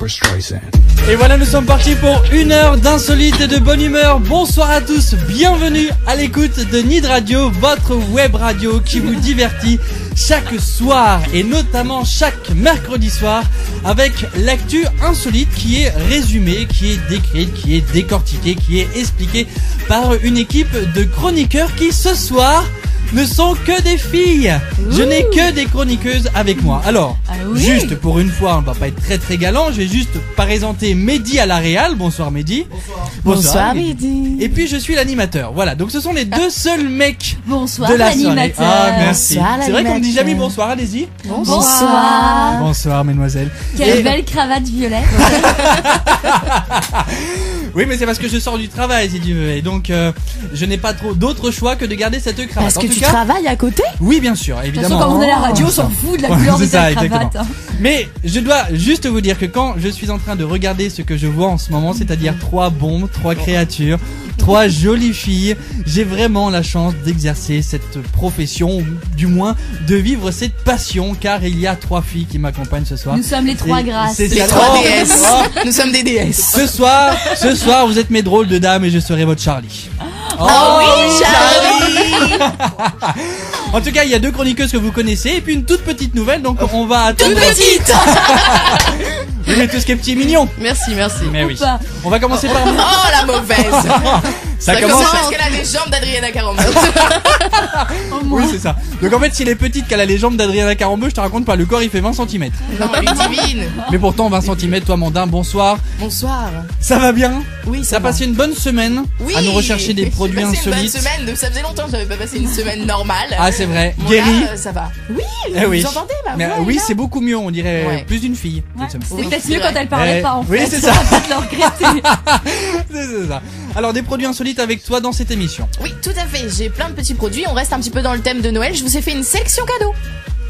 Et voilà, nous sommes partis pour une heure d'insolite et de bonne humeur. Bonsoir à tous, bienvenue à l'écoute de Nid Radio, votre web radio qui vous divertit chaque soir et notamment chaque mercredi soir avec l'actu insolite qui est résumée, qui est décrite, qui est décortiquée, qui est expliquée par une équipe de chroniqueurs qui ce soir ne sont que des filles. Je n'ai que des chroniqueuses avec moi. Alors, juste pour une fois, on va pas être très galant, je vais juste présenter Mehdi à la réal. Bonsoir Mehdi. Bonsoir Mehdi. Et puis je suis l'animateur. Voilà, donc ce sont les deux seuls mecs bonsoir, de la soirée. Ah, merci. Bonsoir, c'est vrai qu'on ne dit jamais bonsoir, allez-y. Bonsoir. Bonsoir mesdemoiselles. Quelle belle cravate violette. Oui, mais c'est parce que je sors du travail, si tu veux. Et donc, je n'ai pas trop d'autre choix que de garder cette cravate. Parce que tu travailles à côté ? Oui, bien sûr, évidemment. De toute façon, quand on est à la radio, on s'en fout de la couleur de ta cravate. Mais je dois juste vous dire que quand je suis en train de regarder ce que je vois en ce moment, c'est-à-dire 3 bombes, 3 créatures, 3 jolies filles, j'ai vraiment la chance d'exercer cette profession, ou du moins de vivre cette passion, car il y a 3 filles qui m'accompagnent ce soir. Nous sommes les 3 grâces. Les 3 déesses. Nous sommes des déesses. Ce soir, vous êtes mes drôles de dames et je serai votre Charlie. Oh oui, Charlie. En tout cas, il y a 2 chroniqueuses que vous connaissez et puis une toute petite nouvelle, donc on va attendre. Toute petite. Oui, mais tout ce qui est petit et mignon. Merci. Mais oui. On va commencer par vous. Oh la mauvaise. Ça commence parce qu'elle a les jambes d'Adriana Carambeu. Oui, c'est ça. Donc en fait, si elle est petite, qu'elle a les jambes d'Adriana Carambeu, je te raconte pas, le corps il fait 20 cm. Non, elle est divine. Mais pourtant 20 cm, toi Mandin, bonsoir. Bonsoir. Ça va bien? Oui, ça a passé une bonne semaine à nous rechercher des produits insolites. Une bonne semaine, ça faisait longtemps que j'avais pas passé une semaine normale. Ah, c'est vrai. Bon, Guéri. là, ça va. Oui, oui. vous entendez ma mais voix, oui, là c'est beaucoup mieux, on dirait ouais. plus d'une fille. Ouais, cette c'est semaine. peut-être mieux quand elle parlait pas en fait. Oui, c'est ça. On va peut-être le regretter. C'est ça. Alors, des produits insolites avec toi dans cette émission. Oui, tout à fait. J'ai plein de petits produits. On reste un petit peu dans le thème de Noël. Je vous ai fait une sélection cadeau.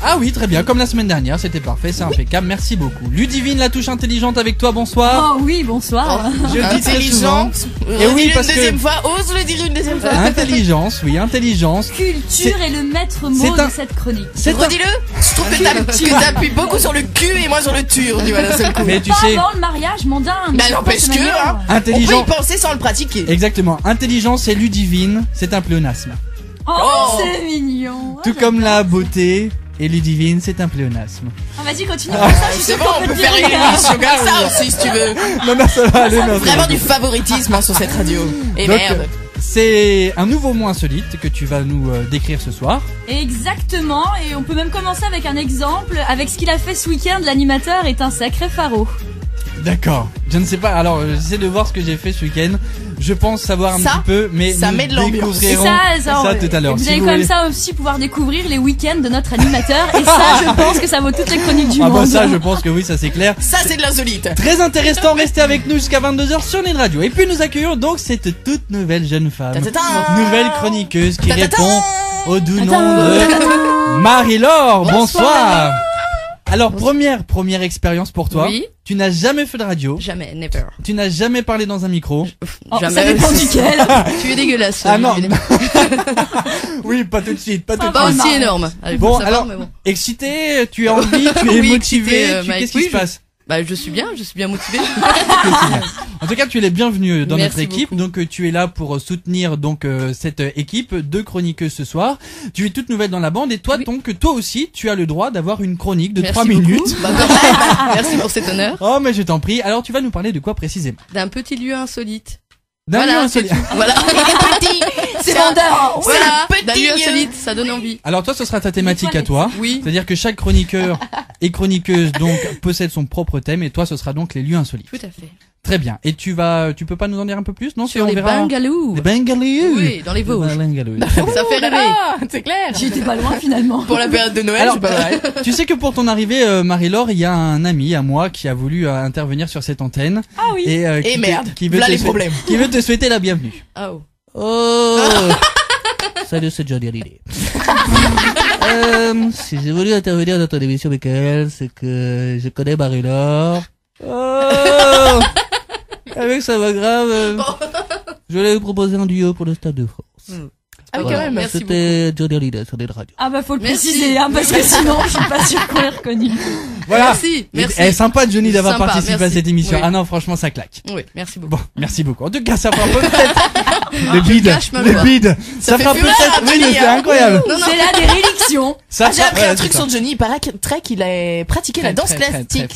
Ah oui, très bien, comme la semaine dernière, c'était parfait, c'est impeccable, merci beaucoup. Ludivine, la touche intelligente avec toi, bonsoir. Oh oui, bonsoir. Je le dis très souvent. Et oui, parce que deuxième fois, ose le dire une deuxième fois. Intelligence, oui, intelligence. Culture est le maître mot de cette chronique. Redis-le. Je trouve que t'appuies beaucoup sur le cul et moi sur le tur, tu vois, d'un seul coup. Mais tu pas sais. avant le mariage, Mandin. Bah n'empêche que, hein. Intelligent. On peut y penser sans le pratiquer. Exactement. Intelligence et Ludivine, c'est un pléonasme. Oh, c'est mignon. Tout comme la beauté et Ludivine, c'est un pléonasme. Ah, vas-y, continue comme ça. C'est bon, on peut faire une émission comme ça aussi, si tu veux. Non, ça va aller. Vraiment du favoritisme hein, sur cette radio. Et donc, merde. C'est un nouveau mot insolite que tu vas nous décrire ce soir. Exactement, et on peut même commencer avec un exemple. Avec ce qu'il a fait ce week-end, l'animateur est un sacré faro. D'accord. Je ne sais pas. Alors, j'essaie de voir ce que j'ai fait ce week-end. Je pense savoir un petit peu, mais ça nous met de l'ambiance. découvrirons ça tout à l'heure. Vous allez comme ça aussi pouvoir découvrir les week-ends de notre animateur. Et ça, je pense que ça vaut toutes les chroniques du monde. Ah bah ça, je pense que oui, ça c'est clair. Ça, c'est de l'insolite. Très intéressant, restez avec nous jusqu'à 22h sur Nid Radio. Et puis nous accueillons donc cette toute nouvelle jeune femme, nouvelle chroniqueuse qui répond au doux nom de Marie-Laure. Bonsoir. Alors première expérience pour toi. Oui. Tu n'as jamais fait de radio. Jamais, never. Tu n'as jamais parlé dans un micro. Jamais. Ça dépend duquel. Tu es dégueulasse. Ah non. Oui, pas tout de suite, pas tout de Pas suite. aussi énorme. Allez, Bon, savoir, alors, mais bon. excité, tu as envie, tu es Oui, motivé, excité, qu'est-ce qui se passe? Bah, je suis bien motivé. En tout cas, tu es les bienvenue dans Merci notre équipe. beaucoup. Donc, tu es là pour soutenir donc cette équipe de chroniqueuses ce soir. Tu es toute nouvelle dans la bande et toi, Oui. donc, toi aussi, tu as le droit d'avoir une chronique de Merci 3 beaucoup. minutes. Bah, quand même. Merci pour cet honneur. Oh, mais je t'en prie. Alors, tu vas nous parler de quoi précisément? D'un petit lieu insolite. D'un lieu Voilà, insolite. Voilà. Petit. C'est vendeur. Voilà. Petit D'un lieu lieu. insolite, ça donne envie. Alors, toi, ce sera ta thématique à toi. Oui. C'est-à-dire que chaque chroniqueur et chroniqueuse, donc, possède son propre thème et toi, ce sera donc les lieux insolites. Tout à fait. Très bien. Et tu peux pas nous en dire un peu plus, non? Sur on les verra. Bangalous. Les Bengalous. Oui, dans les Vosges. Les Bengalous. Ça fait rêver. C'est clair. J'étais pas loin finalement. Pour la période de Noël, Alors, c'est pas mal. Tu sais que pour ton arrivée, Marie-Laure, il y a un ami à moi qui a voulu intervenir sur cette antenne. Ah oui. Et merde, qui veut voilà te les problèmes. Qui veut te souhaiter la bienvenue. Oh. Oh. Salut, c'est Johnny Hallyday. Si j'ai voulu intervenir dans ton émission, Michael, c'est que je connais Marie-Laure. Oh. Avec sa voix grave, je voulais vous proposer un duo pour le Stade de France. Ah oui, Voilà. quand même, merci beaucoup. C'était Johnny Hallyday sur Nid Radio. Ah bah faut le Merci. préciser, hein, parce que sinon je suis pas sûre qu'on l'ait reconnu. Voilà. Merci, merci. Eh, sympa Johnny d'avoir Sympa, participé à merci. cette émission. Oui. Ah non, franchement, ça claque. Oui, merci beaucoup. Bon, merci beaucoup. En tout cas, ça fera peut-être le bide, gâche ma le voix. bide. Ça fait fera fureur, peut-être. Oui, Johnny, c'est hein. incroyable. Non, non. C'est la déréliction. Ça J'ai appris ouais, un truc c'est ça. sur Johnny. Il paraît qu'il a pratiqué la danse classique.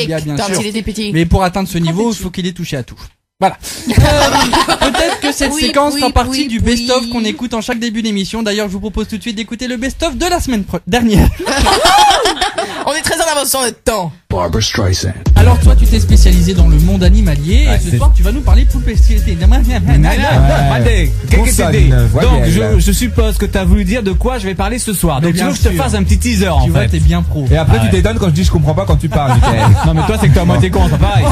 Bien Quand sûr. il était petit. Mais pour atteindre ce niveau, il petit. faut qu'il ait touché à tout. Voilà. Peut-être que cette Oui, séquence oui, fera partie oui, du oui. best-of qu'on écoute en chaque début d'émission. D'ailleurs, je vous propose tout de suite d'écouter le best-of de la semaine dernière. On est très en avance sur notre temps. Barbara Streisand. Alors toi, tu t'es spécialisé dans le monde animalier Ouais, et ce c'est- soir, tu vas nous parler poule spécialité. Attendez, Consonne, voix donc bien, je suppose que t'as voulu dire de quoi je vais parler ce soir. Mais Donc tu bien veux que je te sûr. fasse un petit teaser en Tu vois, fait. t'es bien pro. Et après, Ah tu ouais. t'étonnes quand je dis je comprends pas quand tu parles, Michael. Non mais toi c'est que t'es à moitié con, c'est pas pareil.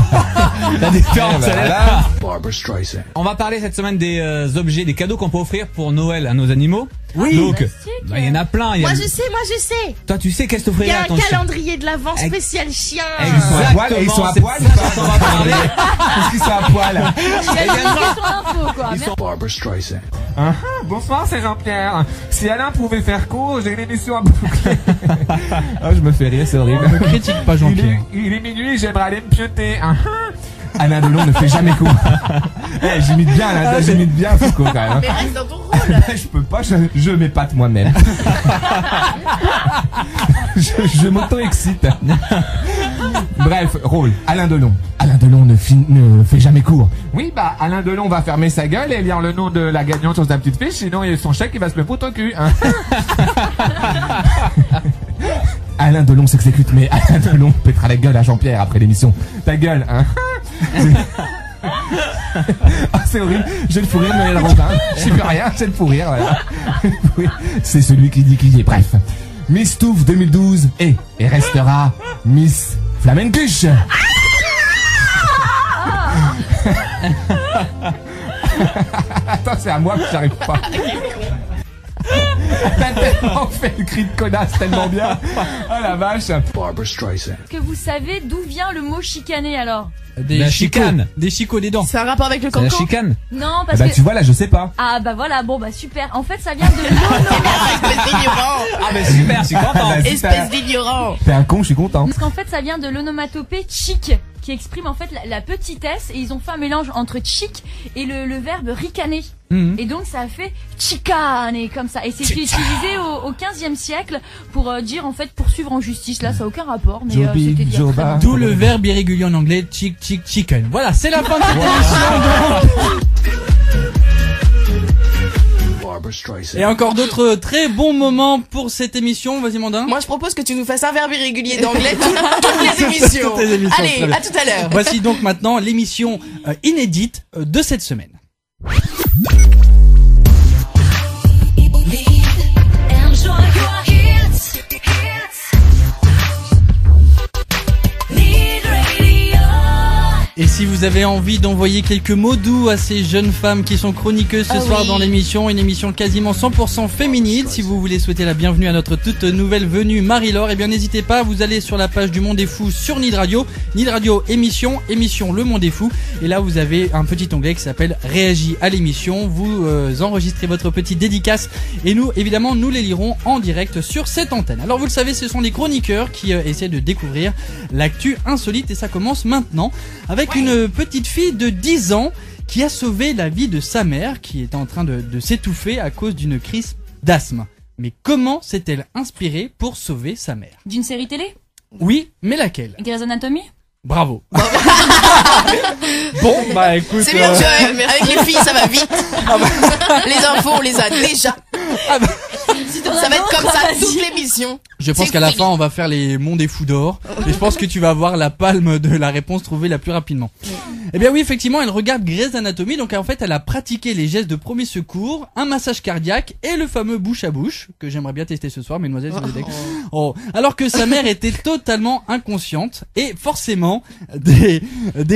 La différence Eh ben, elle est là. voilà. Barbara Streisand. On va parler cette semaine des objets, des cadeaux qu'on peut offrir pour Noël à nos animaux. Oui. Donc, bah, il y en a plein. Il y a... Moi je sais. Toi tu sais qu'est-ce que Il y t'offrirais a à un ton chien. calendrier de l'avant Ex- spécial chien. Exactement, Ils sont à c'est poil ça ou pas dont on va parler. Est-ce qu'ils sont à poil? Il y a une question d'info, quoi. Ils sont- Barbara Streisand. Bonsoir, c'est Jean-Pierre. Si Alain pouvait faire court, j'ai une émission à boucler. Ah, je me fais rire, c'est horrible. Ne critique pas Jean-Pierre. Il est minuit, j'aimerais aller me pioter. Alain Delon ne fait jamais court. Eh, j'imite bien, Alain, j'imite bien Foucault quand même. hein. Mais reste dans ton rôle. Je peux pas, je m'épate moi-même. je m'auto-excite. Bref, rôle. Alain Delon. Alain Delon ne fait jamais court. Oui, bah, Alain Delon va fermer sa gueule et lire le nom de la gagnante sur sa petite fiche, sinon son chèque, il va se le foutre au cul. Alain Delon s'exécute, mais Alain Delon pètera la gueule à Jean-Pierre après l'émission. Ta gueule, hein. Ah, c'est horrible. J'ai le fou rire de Noël Robin. Je sais plus rien, j'ai le fou rire, voilà. Oui, c'est celui qui dit qui est. Bref. Miss Touffe 2012 est et restera Miss Flamencuche. Attends, c'est à moi que j'arrive pas. T'as tellement fait le cri de connasse tellement bien. Oh la vache. Barbara Streisand. Est-ce que vous savez d'où vient le mot chicaner alors? Des La chicots. chicane. Des chicots des dents. C'est un rapport avec le C'est la cancan. chicane. Non, Eh parce ben, que... tu vois là, je sais pas. Ah bah voilà, bon bah super. En fait, ça vient de l'onomatopée. Espèce d'ignorant. Ah bah super, je suis content. Ah, bah, si Espèce d'ignorant. t'es un con, je suis content. Parce qu'en fait, ça vient de l'onomatopée chic, qui exprime en fait la petitesse, et ils ont fait un mélange entre chic et le verbe ricaner. Mhm. Et donc ça a fait chicane comme ça. Et c'est utilisé au 15e siècle pour dire en fait poursuivre en justice. Là, ça n'a aucun rapport, mais Joby, c'était déjà Joba. très bon. D'où le verbe irrégulier en anglais, chicken. Voilà, c'est la fin de cette émission. Barbara Streisand. Et encore d'autres très bons moments pour cette émission. Vas-y, Mandin. Moi, je propose que tu nous fasses un verbe irrégulier d'anglais toutes les émissions. Toutes les émissions, très Allez, bien. à tout à l'heure. Voici donc maintenant l'émission inédite de cette semaine. Et si vous avez envie d'envoyer quelques mots doux à ces jeunes femmes qui sont chroniqueuses ce Ah soir oui. dans l'émission, une émission quasiment 100% féminine, si vous voulez souhaiter la bienvenue à notre toute nouvelle venue Marie-Laure, eh bien n'hésitez pas, vous allez sur la page du Monde des Fous sur Nid Radio émission Le Monde des Fous, et là vous avez un petit onglet qui s'appelle Réagis à l'émission, vous enregistrez votre petite dédicace et nous évidemment nous les lirons en direct sur cette antenne. Alors vous le savez, ce sont les chroniqueurs qui essaient de découvrir l'actu insolite, et ça commence maintenant avec une petite fille de 10 ans qui a sauvé la vie de sa mère qui était en train de s'étouffer à cause d'une crise d'asthme. Mais comment s'est-elle inspirée pour sauver sa mère? D'une série télé? Oui, mais laquelle? Grey's Anatomy? Bravo. Bon, bah écoute... C'est bien, Joël. Avec les filles, ça va vite. Les infos, on les a déjà. Ça va être comme ça toute l'émission. Je pense C'est qu'à la fini. fin, on va faire les monts des fous d'or. Et je pense que tu vas avoir la palme de la réponse trouvée la plus rapidement. Eh bien oui, effectivement, elle regarde Grey's Anatomy. Donc en fait, elle a pratiqué les gestes de premier secours, un massage cardiaque et le fameux bouche à bouche, que j'aimerais bien tester ce soir, mesdemoiselles et messieurs. Oh. Alors que sa mère était totalement inconsciente et forcément des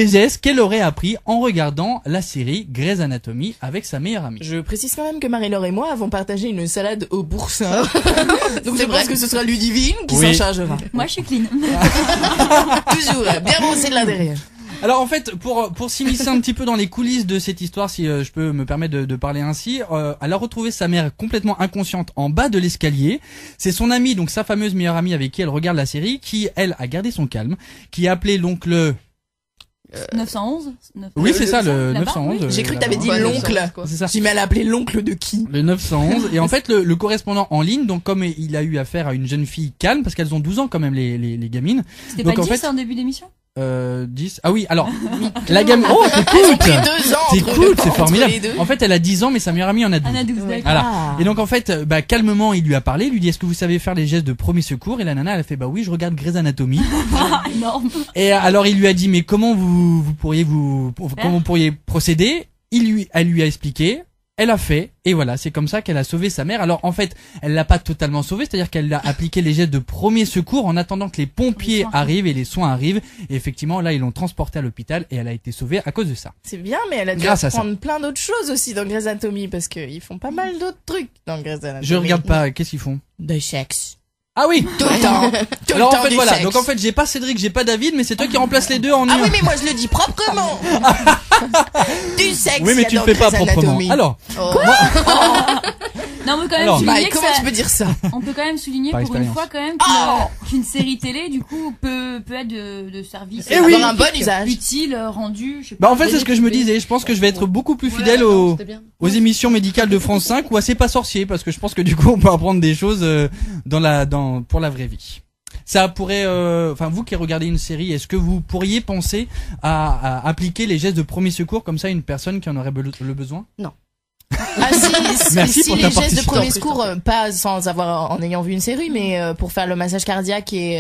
gestes qu'elle aurait appris en regardant la série Grey's Anatomy avec sa meilleure amie. Je précise quand même que Marie-Laure et moi avons partagé une salade au boursin. Donc je pense que ce sera Ludivine qui Oui. s'en chargera. Moi, je suis clean. Toujours bien brossé de l'un derrière. Alors en fait, pour s'immiscer un petit peu dans les coulisses de cette histoire, si je peux me permettre de parler ainsi, elle a retrouvé sa mère complètement inconsciente en bas de l'escalier. C'est son amie, donc sa fameuse meilleure amie avec qui elle regarde la série, qui elle a gardé son calme, qui a appelé donc le 911. oui, c'est ça, le là-bas, 911. oui. J'ai cru que t'avais dit Ouais, l'oncle. C'est ça. J'ai mal appelé l'oncle de qui? Le 911. Et en fait, le correspondant en ligne, donc comme il a eu affaire à une jeune fille calme, parce qu'elles ont 12 ans quand même, les gamines. C'était Donc, pas en 10 fait- en début d'émission? 10. Ah oui, alors, la gamine, oh, Elles ont t'écoutes! pris 2 ans. T'écoutes, c'est entre formidable. les deux. En fait, elle a 10 ans, mais sa meilleure amie en a 12. On a 12, d'accord. Voilà. Ah. Et donc en fait, calmement, il lui a parlé, il lui dit est-ce que vous savez faire les gestes de premier secours? Et la nana, elle a fait bah oui, je regarde Grey's Anatomy. Ah, énorme. Et alors il lui a dit mais comment vous pourriez comment vous pourriez procéder? Elle lui a expliqué. Elle a fait, et voilà, c'est comme ça qu'elle a sauvé sa mère. Alors en fait, elle l'a pas totalement sauvée, c'est-à-dire qu'elle a appliqué les gestes de premier secours en attendant que les pompiers arrivent et les soins arrivent. Et effectivement, là, ils l'ont transportée à l'hôpital et elle a été sauvée à cause de ça. C'est bien, mais elle a dû Grâce à apprendre plein d'autres choses aussi dans Grey's Anatomy, parce qu'ils font pas mal d'autres trucs dans Grey's Anatomy. Je regarde pas, qu'est-ce qu'ils font? De sexe. Ah oui! Tout le temps. Tout Alors le en temps fait du voilà, sexe. donc en fait j'ai pas Cédric, j'ai pas David, mais c'est toi qui remplaces les deux en Ah un. oui, mais moi je le dis proprement. Du sexe. Oui, mais tu le fais pas proprement. Alors, Oh. Non, on peut quand même Alors, Mike, souligner que comment ça, tu peux dire ça? on peut quand même souligner Par pour une expérience. fois quand même qu'une série télé, du coup, peut être de service. Eh oui. Avoir un bon usage. Utile, rendu, je sais bah pas. en fait c'est ce que je me disais, je pense que je vais être beaucoup plus fidèle aux émissions médicales de France 5 ou à C'est pas sorcier, parce que je pense que du coup on peut apprendre des choses pour la vraie vie. Ça pourrait, enfin vous qui regardez une série, est-ce que vous pourriez penser à appliquer les gestes de premier secours comme ça à une personne qui en aurait le besoin? Ah si, Merci si pour les ta gestes de participation. premier secours, pas sans avoir en ayant vu une série, mais pour faire le massage cardiaque et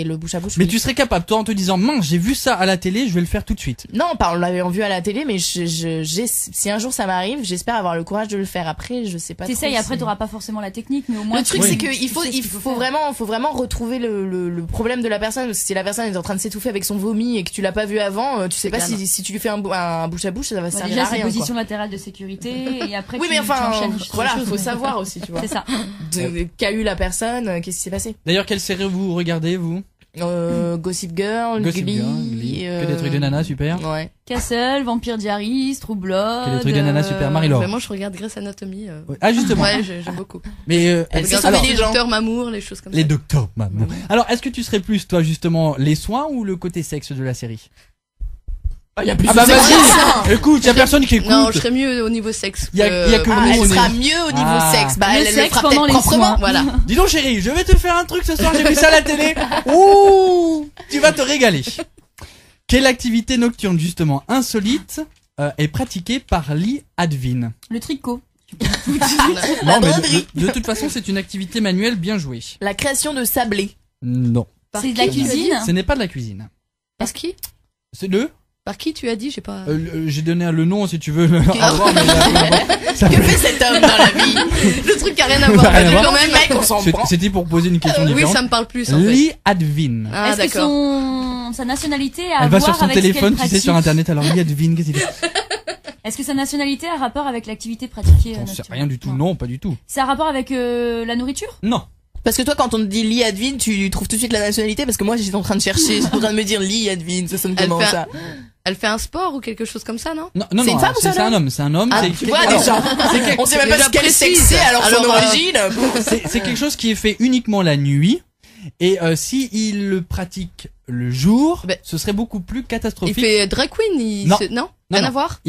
le bouche à bouche. Mais oui. tu serais capable, toi, en te disant, mince, j'ai vu ça à la télé, je vais le faire tout de suite. Non, pas on l'avait vu à la télé, mais si un jour ça m'arrive, j'espère avoir le courage de le faire. Après, je sais pas. T'essayes, trop après si- t'auras pas forcément la technique, mais au moins Le truc, Oui. c'est qu'il tu sais ce qu'il faut faire. vraiment retrouver le problème de la personne. Parce que si la personne est en train de s'étouffer avec son vomi et que tu l'as pas vu avant, tu sais pas si tu lui fais un bouche à bouche, ça va Bon, servir déjà, à c'est rien. position Quoi. latérale de sécurité, et après Oui, tu mais enfin, enchaînes sur voilà, autre chose, faut mais- savoir aussi, tu vois. C'est ça. Qu'a eu la personne, qu'est-ce qui s'est passé? D'ailleurs, quelle série vous regardez, vous? Gossip Girl, Gossip Glee, Girl, Glee. Que des trucs de nana, super. Ouais. Castle, Vampire Diaries, True Blood. Que des trucs de nana, super. Marie-Laure. Bah, moi, je regarde Grey's Anatomy. Ouais. Ah, justement. Ouais, j'aime beaucoup. Mais, Elle Je s'est regarde sauvée les les gens. Docteur Mamour, les choses comme les ça. docteurs, maman. Alors, est-ce que tu serais plus, toi, justement, les soins ou le côté sexe de la série? Il y a plus Ah bah de sexe. vas-y! Écoute, y a personne qui écoute. Non, je serais mieux au niveau sexe. Y a que Ah, nous, on elle est- sera mieux au niveau Ah. sexe. Bah, Le elle le sexe fera pendant peut-être les proprement. soins. Voilà. Dis donc, chérie, je vais te faire un truc ce soir, j'ai vu ça à la télé. Ouh! Tu vas te régaler. Quelle activité nocturne, justement, insolite, est pratiquée par Lee Advin? Le tricot. La Non, mais broderie. de toute façon, c'est une activité manuelle bien jouée. La création de sablés. Non. Par C'est de qui la tu as dit cuisine. Ce n'est pas de la cuisine. Par qui? C'est le, Par qui tu as dit? J'ai pas. j'ai donné le nom si tu veux le avoir, mais ça Que fait cet homme dans la vie? Le truc a rien à voir. Ça a rien à Mais voir. quand même. Mec, on s'en prend. C'était pour poser une question Oui, différente. ça me parle plus en fait. Lee Advin. Ah, Est-ce que d'accord. sa nationalité a à Elle va voir sur son avec ce téléphone, qu'elle tu sais, sur pratique internet, alors Lee Advin, qu'est-ce qu'il fait? Est-ce que sa nationalité a rapport avec l'activité pratiquée J'en sais nocturne rien du tout, non, pas du tout. C'est un rapport avec la nourriture? Non. Parce que toi, quand on te dit Lee Advin, tu trouves tout de suite la nationalité, parce que moi, j'étais en train de chercher, j'étais en train de me dire Lee Advin, ça sonne Elle comment fait ça? Elle fait un sport ou quelque chose comme ça, non? Non, non, C'est non, une femme ou c'est c'est un un homme, c'est un homme. Ah, c'est tu vois, alors, déjà. On sait même pas déjà ce qu'elle précise. sexait, alors son Alors, origine. c'est quelque chose qui est fait uniquement la nuit. Et si il le pratique le jour, Ben, ce serait beaucoup plus Il catastrophique. fait drag queen, Non. non? Non, Rien à non. voir?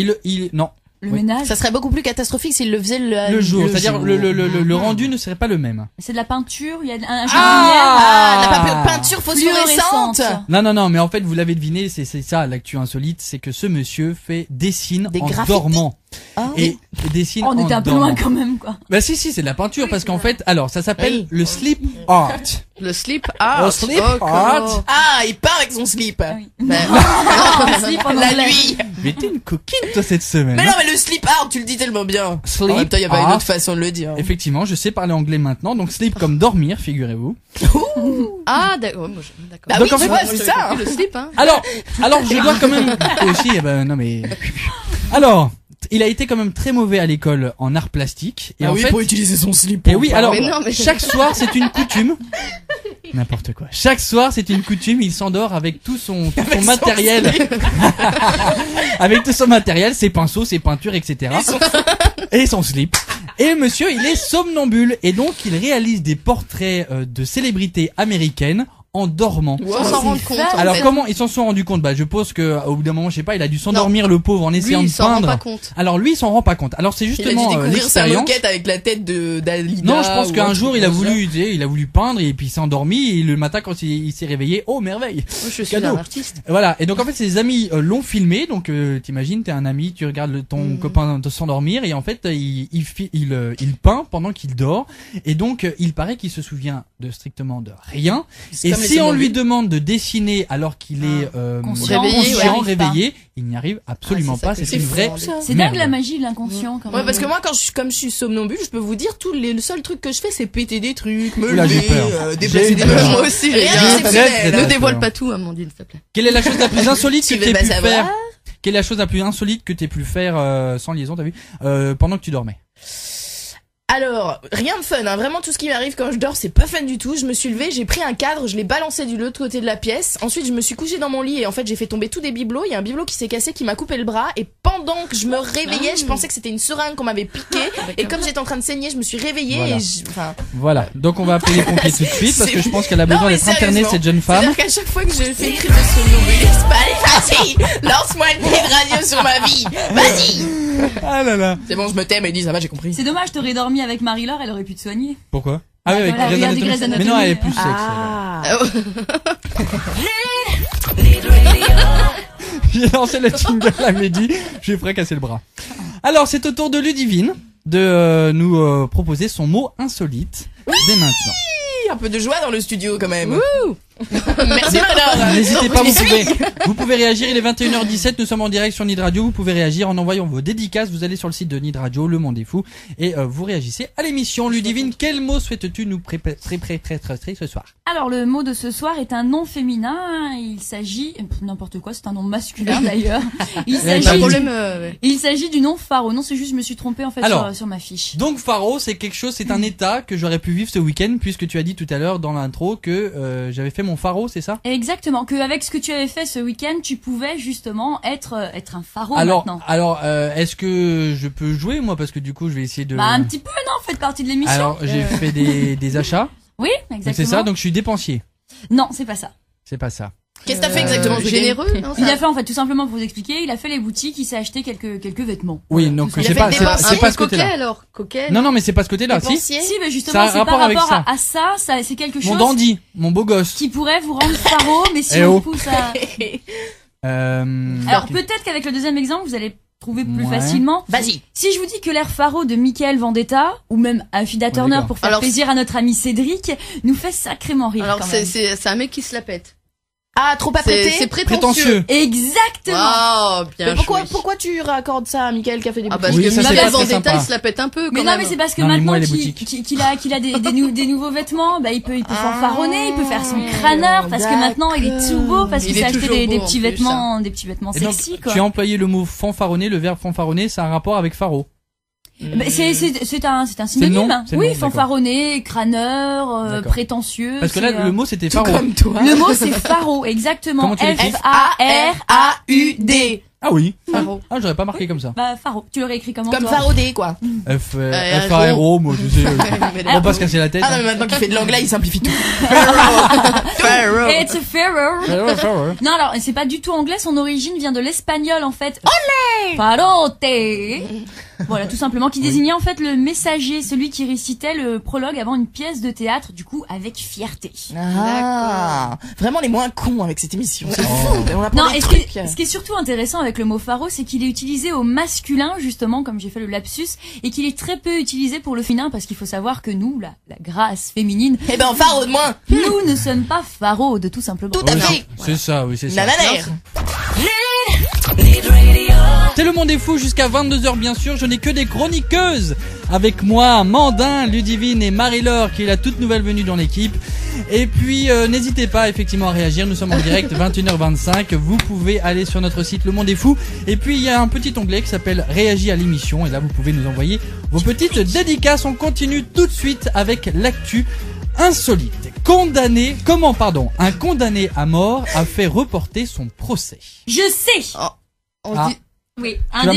Non, Le Oui. ménage? Ça serait beaucoup plus catastrophique s'il le faisait le jour. C'est-à-dire jour. le rendu ne serait pas le même. C'est de la peinture, il y a un jeu Ah, Ah. la peinture de lumière phosphorescente. fluorescente. Non, mais en fait, vous l'avez deviné, c'est ça l'actu insolite, c'est que ce monsieur dessine Des en graffitis. dormant. Ah, Et dessine Oh, on en était un peu dormant. loin quand même, quoi. Bah si, c'est de la peinture, parce qu'en fait, alors, ça s'appelle Oui. le sleep art. Le slip art. Le slip D'accord. art. Ah, il part avec son slip. Ah oui. Ben, Un slip en la anglais. nuit. Mais t'es une coquine, toi, cette semaine. Mais hein. non, mais le slip art, tu le dis tellement bien. Sleep En même temps, il y a pas une art. autre façon de le dire. Effectivement, je sais parler anglais maintenant, donc sleep comme dormir, figurez-vous. Ah, d'accord. Ouais, moi, d'accord. Bah Donc, oui, en tu fait, vois, Moi, c'est j'avais ça. compris Le slip, hein. Alors, je dois quand même aussi, eh ben, non mais, alors, il a été quand même très mauvais à l'école en art plastique, et Ah en oui, fait, pour utiliser son slip. et oui, alors, Mais non, mais- chaque soir, c'est une coutume. N'importe quoi. Chaque soir, c'est une coutume, il s'endort avec tout son matériel. Avec tout son matériel, ses pinceaux, ses peintures, etc. Et son slip. Et monsieur, il est somnambule. Et donc, il réalise des portraits de célébrités américaines en dormant. Sans s'en rendre compte. Alors comment ils s'en sont rendus compte? Bah je pense que au bout d'un moment, je sais pas, il a dû s'endormir le pauvre en essayant Lui, il de s'en rend peindre. pas compte. Alors lui, il s'en rend pas compte. Alors c'est Il a dû justement découvrir sa l'expérience. moquette avec la tête de d'Alida. Non, je pense ou qu'un un jour truc il a comme ça. voulu, tu sais, il a voulu peindre et puis il s'est endormi et le matin quand il s'est réveillé, oh merveille. Moi, je suis Cadeau. un artiste. Voilà. Et donc en fait ses amis l'ont filmé. Donc t'imagines, t'es un ami, tu regardes ton copain de s'endormir et en fait il peint pendant qu'il dort. Et donc il paraît qu'il se souvient de strictement de rien. C'est Et comme les si on lui somnambules. demande de dessiner alors qu'il est Conscient, Réveillé, réveillé, il n'y arrive absolument Ah, c'est ça pas. que C'est une c'est vraie. fou, ça. C'est merde. dingue la magie de l'inconscient quand même. Ouais, parce que moi, comme je suis somnambule, je peux vous dire, le seul truc que je fais, c'est péter des trucs, me Oula, j'ai lever, peur. déplacer J'ai des peur. machins. Moi aussi, les Rien gars. d'exceptionnel. Très, Ne très dévoile peur. pas tout, Amandine, s'il te plaît. Quelle est la chose la plus insolite Tu que veux t'aies pas pu savoir faire? Quelle est la chose la plus insolite que t'aies pu faire sans liaison, t'as vu, pendant que tu dormais? Alors, rien de fun, hein. Vraiment tout ce qui m'arrive quand je dors, c'est pas fun du tout. Je me suis levée, j'ai pris un cadre, je l'ai balancé de l'autre côté de la pièce. Ensuite, je me suis couchée dans mon lit et en fait, j'ai fait tomber tous des bibelots. Il y a un bibelot qui s'est cassé, qui m'a coupé le bras. Et pendant que je me réveillais, je pensais que c'était une seringue qu'on m'avait piquée. Et comme j'étais en train de saigner, je me suis réveillée Voilà. et enfin. Voilà. Donc on va appeler les pompiers tout de suite parce que je pense qu'elle a Non, besoin mais d'être internée, sérieusement. cette jeune femme. C'est-à-dire qu'à chaque fois que je fais une crise de somnambulisme, allez, vas-y, lance-moi une petite radio sur ma vie. Vas-y. Ah là là. C'est bon, je me t'aime et dis, ça va, j'ai compris. C'est dommage, t'aurais dormi avec Marie-Laure, elle aurait pu te soigner. Pourquoi? Ah oui, avec Voilà, Grey's regardez Anatomy. Grey's Anatomy. Mais non, elle est plus sexe. Ah. J'ai lancé le jingle à Mehdi, je lui ferai casser le bras. Alors, c'est au tour de Ludivine de nous proposer son mot insolite dès maintenant. Un peu de joie dans le studio quand même. Merci Marie-Laure. N'hésitez Non, pas, j'y suis. vous pouvez réagir, il est 21h17, nous sommes en direct sur Nid Radio, vous pouvez réagir en envoyant vos dédicaces, vous allez sur le site de Nid Radio, Le Monde est Fou, et vous réagissez à l'émission. Ludivine, quel mot souhaites-tu nous préparer ce soir? Alors le mot de ce soir est un nom féminin, il s'agit, n'importe quoi, c'est un nom masculin d'ailleurs. Il pas s'agit, de Problème, il s'agit du nom Pharo. Non, c'est juste, je me suis trompée en fait Alors, sur ma fiche. Donc Faro, c'est quelque chose, c'est un état que j'aurais pu vivre ce week-end, puisque tu as dit tout à l'heure dans l'intro que j'avais fait mon Faro, c'est ça? Exactement, qu'avec ce que tu avais fait ce week-end, tu pouvais justement être un Pharo Alors, maintenant. est-ce que je peux jouer moi, parce que du coup je vais essayer de. Bah un petit peu, non, faites partie de l'émission. Alors j'ai fait des achats, Oui, donc exactement. c'est ça, donc je suis dépensier. Non, c'est pas ça. C'est pas ça. Qu'est-ce que t'as fait exactement ce week-end? Généreux, non, Il ça a fait en fait tout simplement pour vous expliquer, il a fait les boutiques, il s'est acheté quelques vêtements. Oui, donc Il a c'est fait pas, des c'est dépenses. c'est pas ce coquet côté-là. alors, coquet. Non, mais c'est pas ce côté-là, si. Dépensier. Si, mais Ça justement, a c'est par rapport avec rapport ça. à ça, c'est quelque Mon chose dandy, mon beau gosse. qui pourrait vous rendre Pharo, mais si Eh on oh. pousse à... Alors peut-être qu'avec le deuxième exemple, vous allez trouver plus Ouais. facilement. Vas-y. Si je vous dis que l'air Pharo de Michael Vendetta, ou même Affida Turner d'accord. pour faire Alors, plaisir à notre ami Cédric, nous fait sacrément rire Alors, quand c'est, même. c'est un mec qui se la pète. Ah, trop apprêté. C'est Prétentieux. Exactement. Oh, bien Mais pourquoi, joué. pourquoi tu raccordes ça à Michael qui a fait des Ah, boutiques? parce Oui, que ça, c'est Michael pas très Vendetta, sympa. il se la pète un peu, Mais quand non, même. mais c'est parce que Non, mais moi, maintenant les qu'il boutiques. qu'il a des nouveaux vêtements, bah il peut fanfaronner, il peut faire son Ah, crâneur parce que maintenant il est tout beau parce Il qu'il est s'est acheté toujours des beau, petits en plus, vêtements, des Et donc, sexy quoi. tu as employé le mot fanfaronner, le verbe fanfaronner, ça a un rapport avec Faro. Bah, c'est un synonyme. nom, c'est le Oui, nom, d'accord. fanfaronner, crâneur, D'accord. prétentieux. Parce que là, c'est, le mot c'était Tout Faro. comme toi. le mot c'est Pharo, exactement. Comment tu l'écris F-A-R-A-U-D. Ah oui. Pharo. Ah, j'aurais pas marqué comme ça. Bah Pharo, tu l'aurais écrit comment Comme toi Farodé, quoi. F-A-R-O, moi, je sais. On va pas se casser la tête. Ah non, mais maintenant qu'il fait de l'anglais, il simplifie tout. It's a Pharaoh. Pharo. Non, alors, c'est pas du tout anglais, son origine vient de l'espagnol, en fait. Olé! Parote! Voilà, tout simplement, qui désignait, en fait, le messager, celui qui récitait le prologue avant une pièce de théâtre, du coup, avec fierté. Ah. Vraiment les moins cons avec cette émission. C'est fou. On apprend Non, des et trucs. ce qui est surtout intéressant avec le mot pharo, c'est qu'il est utilisé au masculin, justement, comme j'ai fait le lapsus, et qu'il est très peu utilisé pour le féminin, parce qu'il faut savoir que nous, la grâce féminine, Eh ben, Faro de moins. nous ne sommes pas pharaudes, tout simplement. Tout à fait. C'est ça, oui, c'est ça. Nananaire. C'est le monde est fou jusqu'à 22h bien sûr, je n'ai que des chroniqueuses avec moi, Mandin, Ludivine et Marie-Laure qui est la toute nouvelle venue dans l'équipe. Et puis n'hésitez pas effectivement à réagir, nous sommes en direct 21h25, vous pouvez aller sur notre site Le Monde est Fou et puis il y a un petit onglet qui s'appelle Réagis à l'émission et là vous pouvez nous envoyer vos petites dédicaces. On continue tout de suite avec l'actu insolite. Un condamné à mort a fait reporter son procès. Je sais. On Ah. dit... Oui. Tu vas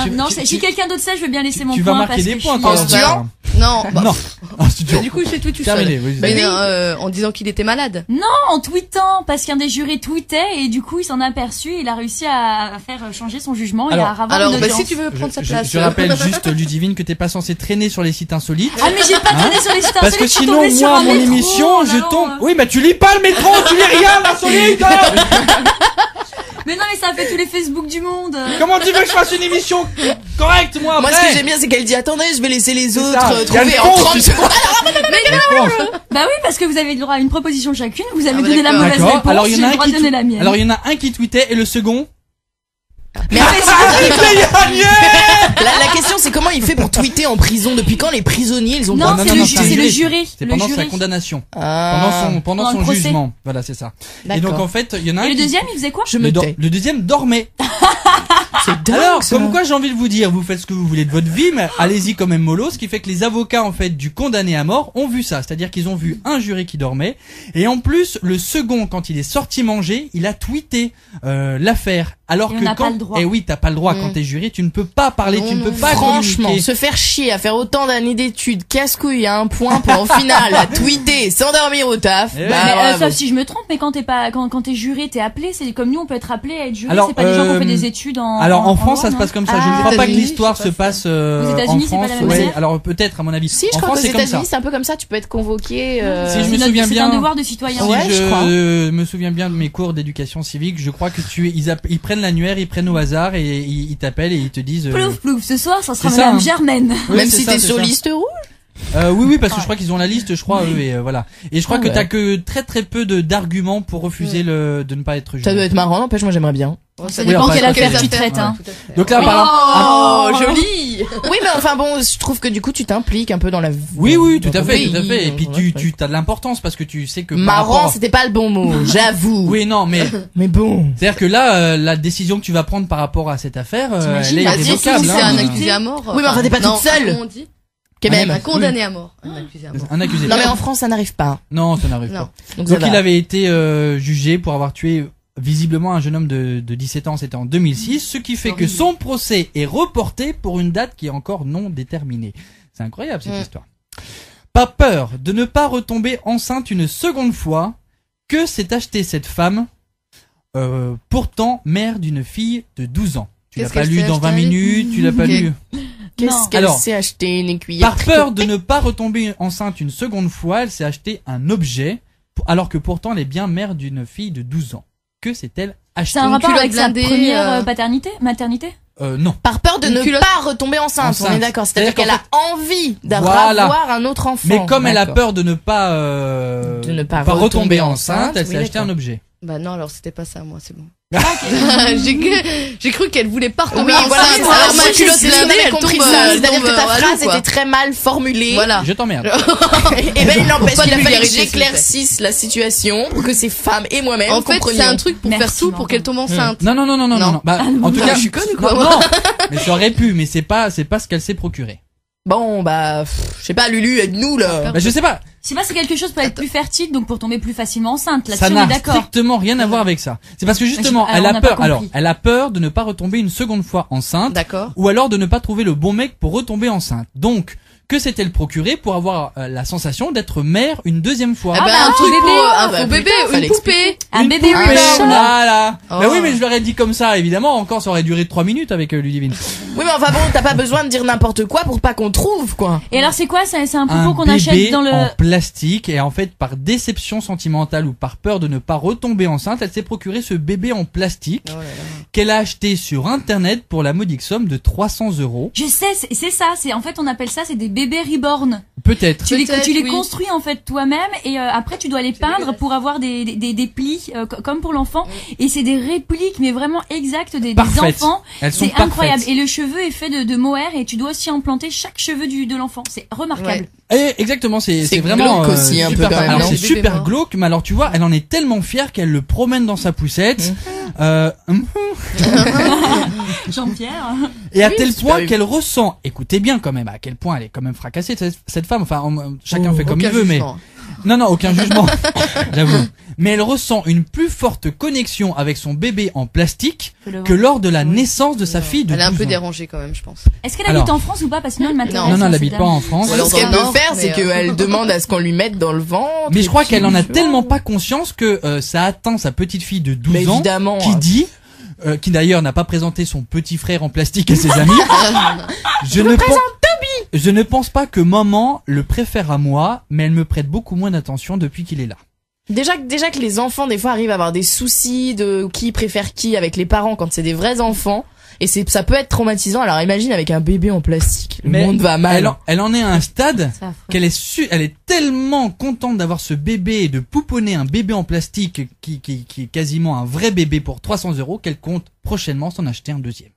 Non, tu- si quelqu'un d'autre sait, je veux bien laisser mon Tu vas point marquer parce des que points, je toi. suis- tuant Non, bah, Non. En studio. du coup, c'est tout seul. Terminé, oui. Mais en disant qu'il était malade. Non, en tweetant, parce qu'un des jurés tweetait et du coup il s'en a aperçu, il a réussi à faire changer son jugement et Alors- à avoir Alors, une bah, audience. si tu veux prendre sa Je place. rappelle juste, Ludivine, que t'es pas censé traîner sur les sites insolites. Ah mais j'ai pas traîné sur les sites Parce que insolites, je suis sinon, tombée sur moi, à un mon métro émission, en je allant, tombe. Oui, mais tu lis pas le métro, tu lis rien, l'insolite! Mais non mais ça a fait tous les Facebook du monde. Comment tu veux que je fasse une émission correcte, moi, Moi, après? ce que j'aime bien, c'est qu'elle dit, attendez, je vais laisser les C'est autres ça. Il y a trouver le en pont, 30 tu sais. secondes. Bah oui parce que vous avez le droit à une proposition chacune, vous avez Ah, donné la d'accord. mauvaise D'accord. réponse, Alors, il y j'ai en a le droit un de donner la qui, mienne. alors, il y en a un qui tweetait et le second. Mais Ah, mais c'est- la question, c'est comment il fait pour tweeter en prison? Depuis quand les prisonniers, ils ont Non, pas c'est non, le non, ju- c'est un c'est le juré. juré. C'est le pendant juré. sa condamnation. Ah. Pendant Pendant son le procès. jugement. Voilà, c'est ça. Et donc, en fait, il y en a un Et le qui- deuxième il faisait quoi? Je me tais. le deuxième dormait. C'est dingue, Alors, ça. comme quoi j'ai envie de vous dire, vous faites ce que vous voulez de votre vie, mais allez-y quand même mollo, ce qui fait que les avocats, en fait, du condamné à mort ont vu ça. C'est-à-dire qu'ils ont vu un juré qui dormait, et en plus, le second, quand il est sorti manger, il a tweeté, l'affaire. Alors Et on que n'a quand, pas le droit. eh oui, t'as pas le droit quand t'es juré, tu ne peux pas parler, tu ne peux pas Franchement, communiquer. se faire chier à faire autant d'années d'études, casse-couille à un point pour au final à tweeter, s'endormir au taf. Eh ouais. Bah, Mais, bravo. sauf si je me trompe, mais quand t'es juré, t'es appelé, c'est comme nous, on peut être appelé à être juré, Alors, c'est pas des gens qui ont fait euh, des études en. Alors en France, droit, ça se non passe comme ça. Je Ah, ne crois pas que États-Unis, l'histoire je se sais pas passe Aux en États-Unis, c'est pas France. la même Ouais, manière. alors peut-être à mon avis. Si, je en crois France, qu'aux c'est comme ça. États-Unis, c'est un peu comme ça, tu peux être convoqué. Si je me C'est souviens c'est bien. un devoir de citoyen. Si Ouais, je crois. je me souviens bien de mes cours d'éducation civique, je crois que ils prennent l'annuaire, ils prennent au hasard et ils t'appellent et ils te disent. Plouf, plouf, ce soir, ça sera C'est ça, Madame hein. Germaine. Oui, Même c'est si ça, t'es c'est sur ça. liste rouge. Oui, parce que je crois qu'ils ont la liste, je crois, eux, et voilà. Et je crois Ah que ouais. t'as que très peu d'arguments pour refuser de ne pas être juré. Ça doit être marrant, n'empêche, moi j'aimerais bien. Ça Oui, dépend enfin, quelle ça, affaire c'est- tu traites, hein. Donc là, Oui. apparemment- Oh, joli! Oui, mais enfin bon, je trouve que du coup, tu t'impliques un peu dans la vie. Oui, tout dans à ton fait, pays, tout à fait. Et puis ouais, tu as de l'importance parce que tu sais que par Marrant, rapport- c'était pas le bon mot, j'avoue. Oui, non, mais Mais bon. c'est-à-dire que là, la décision que tu vas prendre par rapport à cette affaire, T'imagines, elle est bah, irrévocable. Si c'est hein. un accusé à mort. Oui, mais enfin, t'es pas non, toute seule. comment on dit Quand même. Un condamné à mort. Un accusé à mort. Un accusé. Non, mais en France, ça n'arrive pas. Non, ça n'arrive Non. pas. Donc, Donc ça il va. avait été jugé pour avoir tué visiblement un jeune homme de 17 ans, c'était en 2006, ce qui fait que son procès est reporté pour une date qui est encore non déterminée. C'est incroyable cette histoire. Pas peur de ne pas retomber enceinte une seconde fois, que s'est acheté cette femme, pourtant mère d'une fille de 12 ans. Tu l'as Qu'est-ce pas qu'elle lu s'est dans 20 acheté minutes, tu l'as pas Ok. lu. Non. Qu'est-ce qu'elle Alors, s'est acheté, une cuillère? Par peur de ne pas retomber enceinte une seconde fois, elle s'est acheté un objet, alors que pourtant elle est bien mère d'une fille de 12 ans. Que s'est-elle acheté? C'est un rapport culotte avec sa blindée, première euh, maternité? Non. Par peur de Une ne culotte- pas retomber enceinte, on est Enceinte. d'accord. C'est-à-dire C'est-à-dire qu'elle qu'en a envie Voilà. d'avoir un autre enfant. Mais comme elle a D'accord. peur de ne pas, retomber enceinte, elle s'est oui, acheté un d'accord. objet. Bah non, alors c'était pas ça, moi, c'est bon. J'ai cru qu'elle voulait pas retomber Oui, voilà, enceinte. c'est ça. Alors, Moi, ma culotte c'est ce qu'on blindée, avait elle compris tombe, ça. elle C'est-à-dire tombe que ta à l'eau, phrase quoi. était très mal formulée. Voilà. Je t'emmerde. Et ben, il n'empêche Faut pas qu'il de a fallu que vulgarité, s'il vous plaît. j'éclaircisse la situation pour que ces femmes et moi-même En fait, c'est comprenions. un truc pour Merci, faire tout pour qu'elle tombe enceinte. Non. Bah, en tout cas, je suis conne ou quoi, non, moi non. Mais ça aurait pu, mais c'est pas ce qu'elle s'est procuré. Bon, bah, je sais pas, Lulu, aide-nous, là. Bah, je sais pas. Je sais pas, c'est quelque chose pour être plus fertile, donc pour tomber plus facilement enceinte. Ça Là-dessus, on est n'a d'accord. strictement rien à voir avec ça. C'est parce que justement, Alors, elle on a n'a pas peur. compris. Alors, elle a peur de ne pas retomber une seconde fois enceinte. D'accord. Ou alors de ne pas trouver le bon mec pour retomber enceinte. Donc, que s'est-elle procuré pour avoir la sensation d'être mère une deuxième fois? Eh ben, bah, un truc bébé. pour un bah, faux bébé, putain, fallait une poupée. Un Une bébé poupée, Richard. voilà. Oh. Bah oui, mais je leur ai dit comme ça, évidemment. Encore, ça aurait duré 3 minutes avec Ludivine. Oui, mais enfin bon, t'as pas besoin de dire n'importe quoi pour pas qu'on trouve, quoi. Et alors, c'est quoi? C'est un Un poupon qu'on bébé achète dans le... en plastique et en fait, par déception sentimentale ou par peur de ne pas retomber enceinte, elle s'est procuré ce bébé en plastique Oh là là. qu'elle a acheté sur internet pour la modique somme de 300 €. Je sais, c'est ça. C'est en fait, on appelle ça, c'est des bébés reborn. Peut-être. Tu Peut-être, les oui. construis en fait toi-même et après tu dois les peindre pour avoir des plis comme pour l'enfant et c'est des répliques mais vraiment exactes des Parfaites. enfants. Elles sont C'est parfaites. incroyable et le cheveu est fait de mohair et tu dois aussi implanter chaque cheveu de l'enfant. C'est remarquable. Et exactement, c'est C'est vraiment glauque aussi, un peu, super. quand même, Alors non c'est Bébé super mort. glauque, mais alors tu vois, elle en est tellement fière qu'elle le promène dans sa poussette. Jean-Pierre. Et à Oui, tel super point eu. qu'elle ressent, écoutez bien quand même, à quel point elle est quand même fracassée cette femme. Enfin, chacun Oh, fait comme il aucun veut, mais jugement. Non, aucun jugement, j'avoue. Mais elle ressent une plus forte connexion avec son bébé en plastique que lors de la naissance de sa fille de 12 ans. Elle est un peu dérangée quand même, je pense. Est-ce qu'elle habite en France ou pas? Parce que sinon elle m'intéresse. Non, elle habite pas en France. Alors, ce qu'elle peut faire, c'est qu'elle demande à ce qu'on lui mette dans le ventre. Mais je crois qu'elle en a tellement pas conscience que ça atteint sa petite fille de 12 ans qui dit, qui d'ailleurs n'a pas présenté son petit frère en plastique à ses amis. Je ne pense pas que maman le préfère à moi, mais elle me prête beaucoup moins d'attention depuis qu'il est là. Déjà que les enfants, des fois, arrivent à avoir des soucis de qui préfère qui avec les parents quand c'est des vrais enfants. Et ça peut être traumatisant. Alors imagine avec un bébé en plastique. Le monde va mal. Elle en est à un stade qu'elle elle est tellement contente d'avoir ce bébé et de pouponner un bébé en plastique qui est quasiment un vrai bébé pour 300 € qu'elle compte prochainement s'en acheter un deuxième.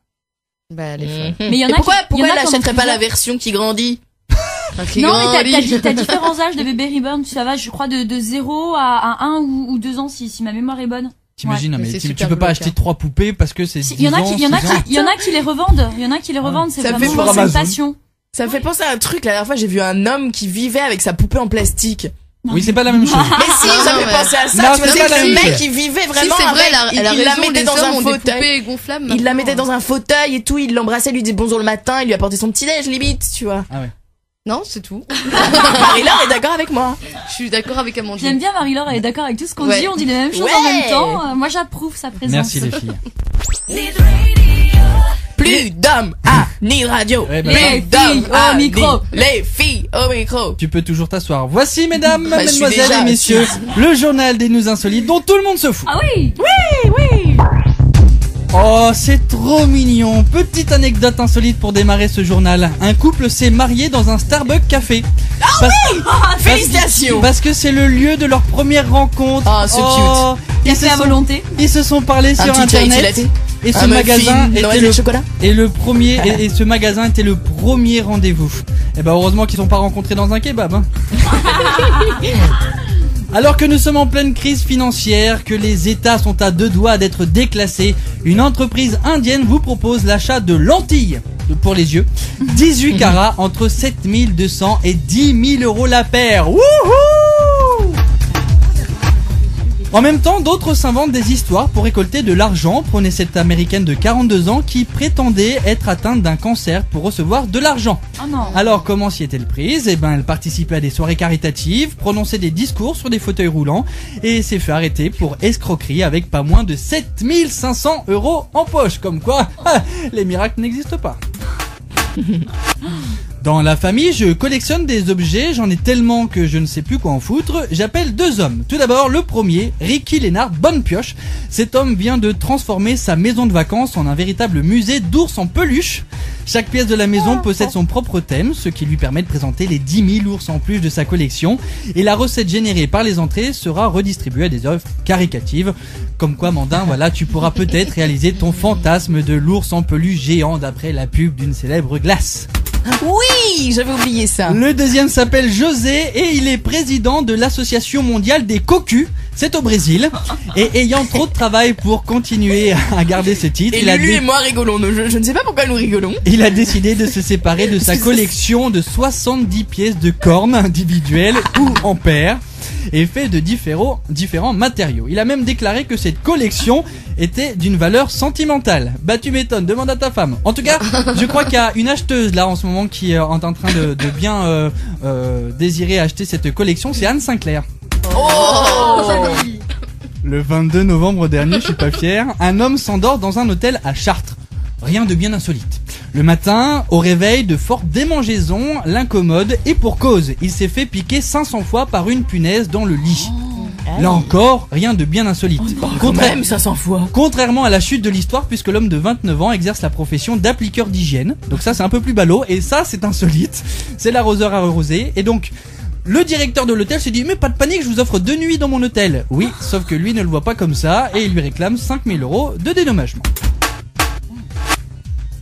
Bah, elle est folle. Mais il y en a pourquoi elle elle achèterait pas la version qui grandit? Non, mais t'as différents âges de bébé reborn, ça va, je crois, de 0 à 1 ou 2 ans, si ma mémoire est bonne. T'imagines, mais tu peux pas acheter 3 poupées parce que c'est 10 ans. Il y en a qui les revendent. Il y en a qui les revendent, c'est vraiment une passion. Ça me fait penser à un truc, la dernière fois, j'ai vu un homme qui vivait avec sa poupée en plastique. Oui, c'est pas la même chose. Mais si, ça me fait penser à ça. Tu vois, c'est le mec qui vivait vraiment avec, il la mettait dans un fauteuil. Il la mettait dans un fauteuil et tout, il l'embrassait, lui disait bonjour le matin, il lui apportait son petit déj, limite, tu vois. Ah ouais. Non, c'est tout. Marie-Laure est d'accord avec moi. Je suis d'accord avec Amandine. J'aime bien Marie-Laure, elle est d'accord avec tout ce qu'on dit, on dit les mêmes choses en même temps. Moi, j'approuve sa présence. Merci les filles. Plus d'hommes à Nid Radio. Ouais, bah, les filles au micro. Les filles au micro. Tu peux toujours t'asseoir. Voici, mesdames, Bah, mesdemoiselles et messieurs, le journal des news insolites dont tout le monde se fout. Ah oui. Oh, c'est trop mignon. Petite anecdote insolite pour démarrer ce journal. Un couple s'est marié dans un Starbucks café. Félicitations. Parce que c'est le lieu de leur première rencontre. Ah, c'est cute. Café à volonté. Ils se sont parlé sur internet. Et ce magasin était le chocolat. Et le premier et ce magasin était le premier rendez-vous. Et ben heureusement qu'ils sont pas rencontrés dans un kebab. Hein. Alors que nous sommes en pleine crise financière, que les États sont à 2 doigts d'être déclassés, une entreprise indienne vous propose l'achat de lentilles pour les yeux, 18 carats entre 7200 et 10 000 € la paire. Wouhou! En même temps, d'autres s'inventent des histoires pour récolter de l'argent. Prenez cette américaine de 42 ans qui prétendait être atteinte d'un cancer pour recevoir de l'argent. Oh non. Alors, comment s'y est-elle prise? Eh ben, elle participait à des soirées caritatives, prononçait des discours sur des fauteuils roulants et s'est fait arrêter pour escroquerie avec pas moins de 7500 € en poche. Comme quoi, les miracles n'existent pas. Dans la famille, je collectionne des objets, j'en ai tellement que je ne sais plus quoi en foutre. J'appelle 2 hommes. Tout d'abord, le premier, Ricky Lénard Bonne Pioche. Cet homme vient de transformer sa maison de vacances en un véritable musée d'ours en peluche. Chaque pièce de la maison possède son propre thème, ce qui lui permet de présenter les 10 000 ours en plus de sa collection. Et la recette générée par les entrées sera redistribuée à des œuvres caricatives. Comme quoi, Mandin, voilà, tu pourras peut-être réaliser ton fantasme de l'ours en peluche géant d'après la pub d'une célèbre glace. Oui, j'avais oublié ça. Le deuxième s'appelle José et il est président de l'association mondiale des cocus. C'est au Brésil. Et ayant trop de travail pour continuer à garder ce titre, et Lulu et moi rigolons. Je ne sais pas pourquoi nous rigolons. Il a décidé de se séparer de sa collection de 70 pièces de cornes individuelles ou en paires et fait de différents matériaux. Il a même déclaré que cette collection était d'une valeur sentimentale. Bah tu m'étonnes, demande à ta femme. En tout cas, je crois qu'il y a une acheteuse là en ce moment qui est en train de bien désirer acheter cette collection, c'est Anne Sinclair. Le 22 novembre dernier, je suis pas fier, un homme s'endort dans un hôtel à Chartres. Rien de bien insolite. Le matin, au réveil, de fortes démangeaisons l'incommodent et pour cause. Il s'est fait piquer 500 fois par une punaise dans le lit. Là encore, rien de bien insolite. Même 500 fois. Contrairement à la chute de l'histoire, puisque l'homme de 29 ans exerce la profession d'appliqueur d'hygiène. Donc ça, c'est un peu plus ballot. Et ça, c'est insolite. C'est l'arroseur arrosé. Et donc, le directeur de l'hôtel s'est dit, mais pas de panique, je vous offre 2 nuits dans mon hôtel. Oui, sauf que lui ne le voit pas comme ça. Et il lui réclame 5 000 € de dédommagement.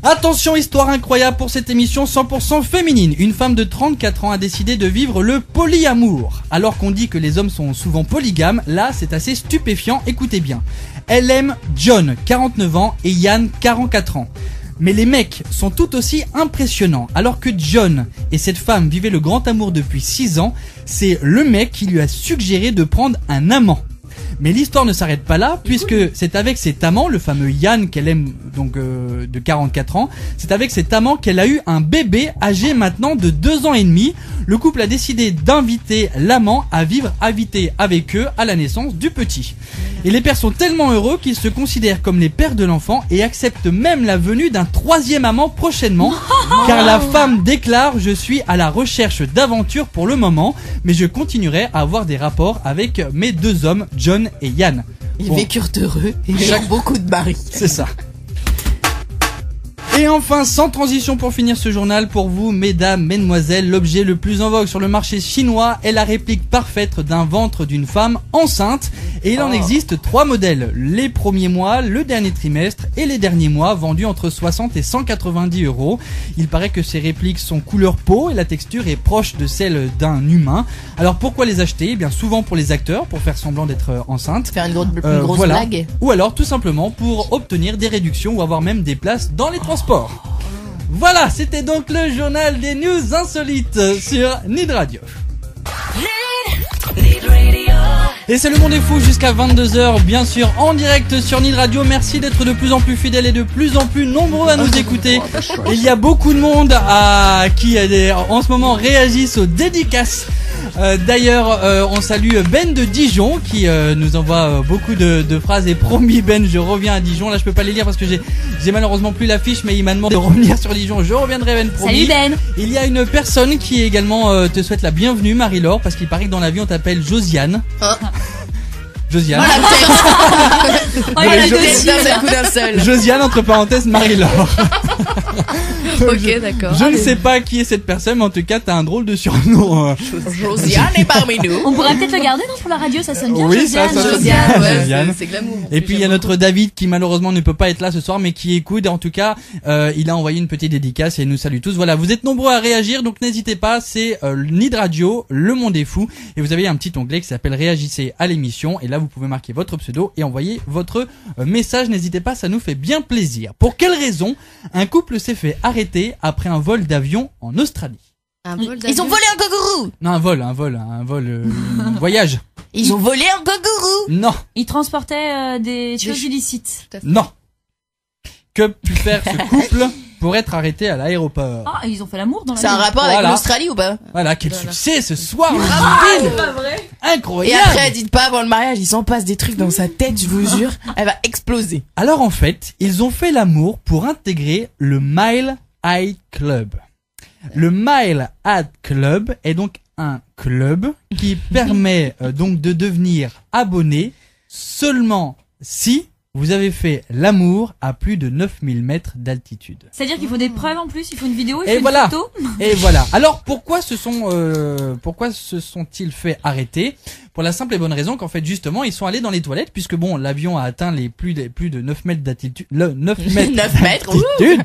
Attention, histoire incroyable pour cette émission 100% féminine. Une femme de 34 ans a décidé de vivre le polyamour. Alors qu'on dit que les hommes sont souvent polygames, là c'est assez stupéfiant, écoutez bien. Elle aime John, 49 ans, et Yann, 44 ans. Mais les mecs sont tout aussi impressionnants. Alors que John et cette femme vivaient le grand amour depuis 6 ans, c'est le mec qui lui a suggéré de prendre un amant. Mais l'histoire ne s'arrête pas là, puisque c'est avec cet amant, le fameux Yann qu'elle aime donc de 44 ans, c'est avec cet amant qu'elle a eu un bébé âgé maintenant de 2 ans et demi. Le couple a décidé d'inviter l'amant à vivre habité avec eux à la naissance du petit. Et les pères sont tellement heureux qu'ils se considèrent comme les pères de l'enfant et acceptent même la venue d'un 3e amant prochainement, car la femme déclare: je suis à la recherche d'aventure pour le moment, mais je continuerai à avoir des rapports avec mes 2 hommes, John et Yann. Ils vécurent heureux et avec beaucoup de maris. C'est ça. Et enfin, sans transition pour finir ce journal, pour vous, mesdames, mesdemoiselles, l'objet le plus en vogue sur le marché chinois est la réplique parfaite d'un ventre d'une femme enceinte. Et il en existe 3 modèles. Les premiers mois, le dernier trimestre et les derniers mois, vendus entre 60 et 190 €. Il paraît que ces répliques sont couleur peau et la texture est proche de celle d'un humain. Alors pourquoi les acheter? Eh bien souvent pour les acteurs, pour faire semblant d'être enceinte. Faire une grosse voilà. blague. Ou alors tout simplement pour obtenir des réductions ou avoir même des places dans les transports. Voilà, c'était donc le journal des news insolites sur Nid Radio. Et c'est le monde est fou jusqu'à 22h, bien sûr, en direct sur Nid Radio. Merci d'être de plus en plus fidèles et de plus en plus nombreux à nous écouter. Il y a beaucoup de monde qui en ce moment réagissent aux dédicaces. D'ailleurs, on salue Ben de Dijon qui nous envoie beaucoup de phrases. Et promis Ben, je reviens à Dijon. Là, je peux pas les lire parce que j'ai malheureusement plus l'affiche, mais il m'a demandé de revenir sur Dijon. Je reviendrai Ben, promis. Salut Ben. Il y a une personne qui également te souhaite la bienvenue, Marie-Laure, parce qu'il paraît que dans l'avion on t'appelle Josiane. Josiane. Oh, il y a la dossier. D'un seul. Josiane entre parenthèses Marie-Laure. Ok, d'accord. Je ne sais pas qui est cette personne, mais en tout cas t'as un drôle de surnom. Josiane est parmi nous. On pourrait peut-être le garder non, pour la radio, ça sonne bien. Oui, ça sonne Josiane, ouais, Josiane. c'est glamour. Et puis il y a notre David qui malheureusement ne peut pas être là ce soir, mais qui écoute. Et en tout cas, il a envoyé une petite dédicace et il nous salue tous. Voilà, vous êtes nombreux à réagir, donc n'hésitez pas. C'est Nid Radio, Le Monde est fou, et vous avez un petit onglet qui s'appelle Réagissez à l'émission. Et là, vous pouvez marquer votre pseudo et envoyer votre message. N'hésitez pas, ça nous fait bien plaisir. Pour quelle raison un couple s'est fait arrêter après un vol d'avion en Australie? Ils ont volé un kangourou. Non, un vol, voyage. Ils ont volé un kangourou. Non, Ils transportaient des choses illicites. non. Que pu faire ce couple pour être arrêté à l'aéroport? Ah, ils ont fait l'amour dans la C'est un rapport avec Voilà. l'Australie ou pas? Voilà, quel succès ce soir, le C'est pas vrai. Et incroyable. après, dites pas avant le mariage, il s'en passe des trucs dans sa tête, je vous jure, elle va exploser. Alors en fait, ils ont fait l'amour pour intégrer le Mile High Club. Le Mile High Club est donc un club qui permet donc de devenir abonné seulement si vous avez fait l'amour à plus de 9000 mètres d'altitude. C'est-à-dire qu'il faut des preuves en plus, il faut une vidéo, il Et faut voilà. une photo. Et voilà. Alors pourquoi se sont-ils fait arrêter? Pour la simple et bonne raison qu'en fait justement ils sont allés dans les toilettes, puisque bon, l'avion a atteint les plus de 9 mètres d'altitude. 9 mètres 9 mètres, d'altitude.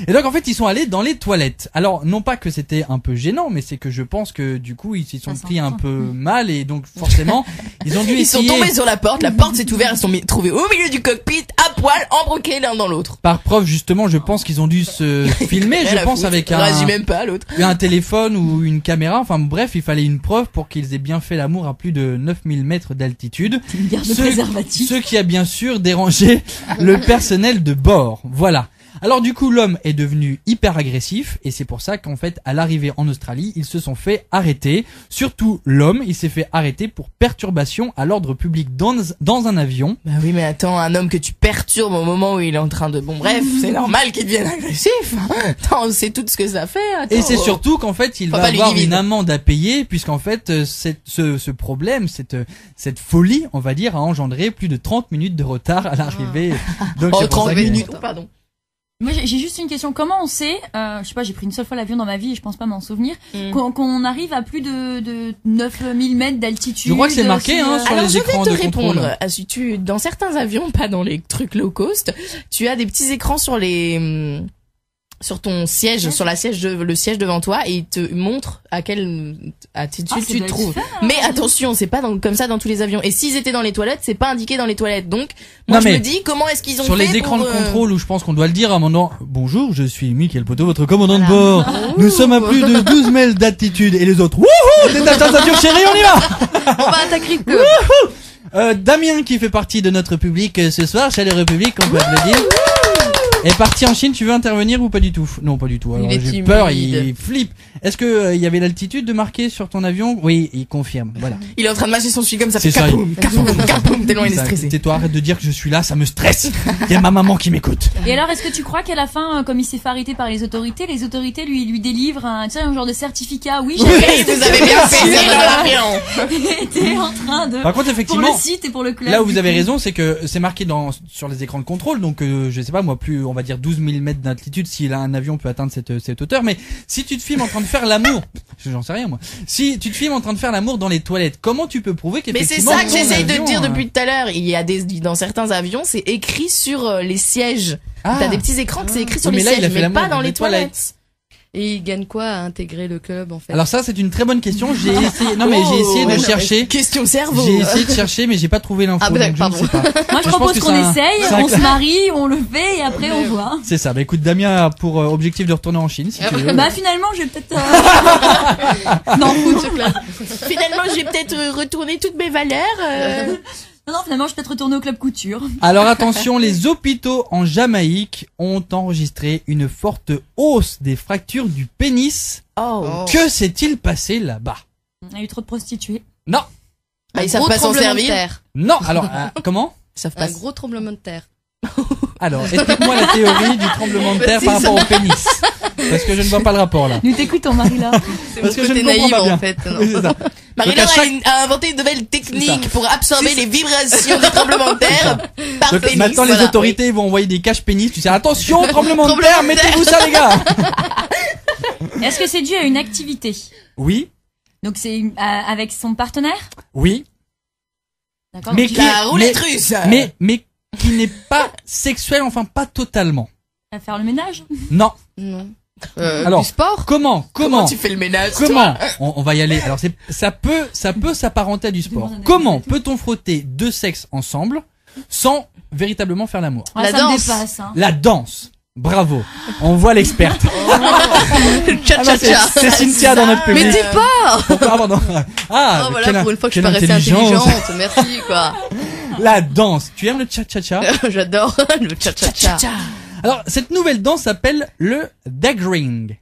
Et donc en fait ils sont allés dans les toilettes. Alors non pas que c'était un peu gênant, mais c'est que je pense que du coup ils s'y sont Ça pris un s'entend. peu mal, et donc forcément ils ont dû Ils sont essayer. tombés sur la porte s'est ouverte, ils sont trouvés au milieu du cockpit, à poil, embroqués l'un dans l'autre. Par preuve justement, je pense qu'ils ont dû se filmer, Rien je à pense foutre. avec Réagis un même pas à l'autre. téléphone ou une caméra, enfin bref, il fallait une preuve pour qu'ils aient bien fait l'amour à plus de 9000 mètres d'altitude. Une garde de préservatif. Ce qui a bien sûr dérangé le personnel de bord. Voilà. Alors du coup, l'homme est devenu hyper agressif, et c'est pour ça qu'en fait, à l'arrivée en Australie, ils se sont fait arrêter. Surtout l'homme, il s'est fait arrêter pour perturbation à l'ordre public dans un avion. Bah oui, mais attends, un homme que tu perturbes au moment où il est en train de... Bon bref, c'est normal qu'il devienne agressif. Attends, on sait tout ce que ça fait. Attends, Et c'est surtout qu'en fait, il Faut va pas lui avoir divine. une amende à payer, puisqu'en fait, ce problème, cette folie, on va dire, a engendré plus de 30 minutes de retard à l'arrivée. Donc Oh, c'est pour 30 ça que- minutes, pardon. Moi j'ai juste une question, comment on sait, je sais pas, j'ai pris une seule fois l'avion dans ma vie et je pense pas m'en souvenir, qu'on arrive à plus de 9000 mètres d'altitude. Je crois que c'est marqué, hein, sur Alors les je vais écrans te de contrôle. répondre. Dans certains avions, pas dans les trucs low cost, tu as des petits écrans sur les sur ton siège, sur le siège devant toi, et il te montre à quelle attitude tu te trouves. Mais attention, c'est pas comme ça dans tous les avions. Et s'ils étaient dans les toilettes, c'est pas indiqué dans les toilettes. Donc, moi, je me dis, comment est-ce qu'ils ont fait sur les écrans de contrôle où je pense qu'on doit le dire à un moment, bonjour, je suis Mickaël Poto, votre commandant de bord. Nous sommes à plus de 12 miles d'altitude, et les autres, wouhou, détache ta ceinture chérie, on y va! On va attaquer le Damien, qui fait partie de notre public ce soir, chaleureux public, on peut applaudir. Est parti en Chine, tu veux intervenir ou pas du tout? Non, pas du tout. Alors, j'ai peur, il flippe. Est-ce que il y avait l'altitude de marquer sur ton avion? Oui, il confirme. Voilà. Il est en train de mâcher son sucre comme ça. C'est fait ça. capoum, tellement il est stressé. Tais-toi, arrête de dire que je suis là, ça me stresse. Il y a ma maman qui m'écoute. Et alors, est-ce que tu crois qu'à la fin, comme il s'est fait arrêter par les autorités lui délivrent un genre de certificat? Oui, vous avez bien fait dans l'avion. Était en train de. Par contre, effectivement, pour le site et pour le club. Là où vous avez raison, c'est que c'est marqué sur les écrans de contrôle, donc je sais pas moi, plus on va dire 12 000 mètres d'altitude si un avion peut atteindre cette hauteur. Mais si tu te filmes en train de faire l'amour, j'en sais rien moi. Si tu te filmes en train de faire l'amour dans les toilettes, comment tu peux prouver qu'effectivement? Mais c'est ça que j'essaye de te dire depuis tout à l'heure. Il y a dans certains avions, c'est écrit sur les sièges. T'as des petits écrans que c'est écrit sur les sièges, mais pas dans les toilettes. Et il gagne quoi à intégrer le club en fait? Alors ça c'est une très bonne question. J'ai essayé de chercher. Question cerveau. J'ai essayé de chercher mais j'ai pas trouvé l'info. Ah bah donc je ne sais pas. Moi je propose qu'on essaye, on se marie, on le fait et après on voit. C'est ça. Bah écoute, Damien a pour objectif de retourner en Chine si tu veux. Bah finalement je vais peut-être non, finalement je vais peut-être retourner toutes mes valeurs. Non, finalement, je vais peut-être retourner au club couture. Alors attention, les hôpitaux en Jamaïque ont enregistré une forte hausse des fractures du pénis. Oh. Que s'est-il passé là-bas? Il y a eu trop de prostituées. Non. Bah, ils savent pas s'en servir. Non, alors, comment? Ils savent pas. Un gros tremblement de terre. Alors, explique-moi la théorie du tremblement de terre par rapport au pénis. Parce que je ne vois pas le rapport là. Nous t'écoutons, Marie-Laure. Parce que je ne comprends pas bien. En fait, non. Oui, c'est ça. Marie-Laure a inventé une nouvelle technique pour absorber les vibrations des tremblements de terre par Donc, pénis. maintenant, les autorités vont envoyer des caches pénis. Tu sais, attention, tremblement de terre, mettez-vous ça, les gars. Est-ce que c'est dû à une activité? Oui. Donc c'est avec son partenaire? Oui. D'accord. Mais la roulette russe. Mais qui n'est pas sexuel, enfin pas totalement. À faire le ménage? Non. Non. Alors, du sport? Comment tu fais le ménage? Comment on va y aller. Alors ça peut s'apparenter à du sport. Comment peut-on frotter deux sexes ensemble sans véritablement faire l'amour? La danse. Dépasse, hein. La danse. Bravo. On voit l'experte. C'est Cynthia dans notre public. Mais dis pas! Ah pardon. Ah, voilà, pour une fois que je suis pas restée intelligente. Merci, quoi. La danse. Tu aimes le cha-cha-cha? J'adore le cha-cha-cha. Alors, cette nouvelle danse s'appelle le daggering.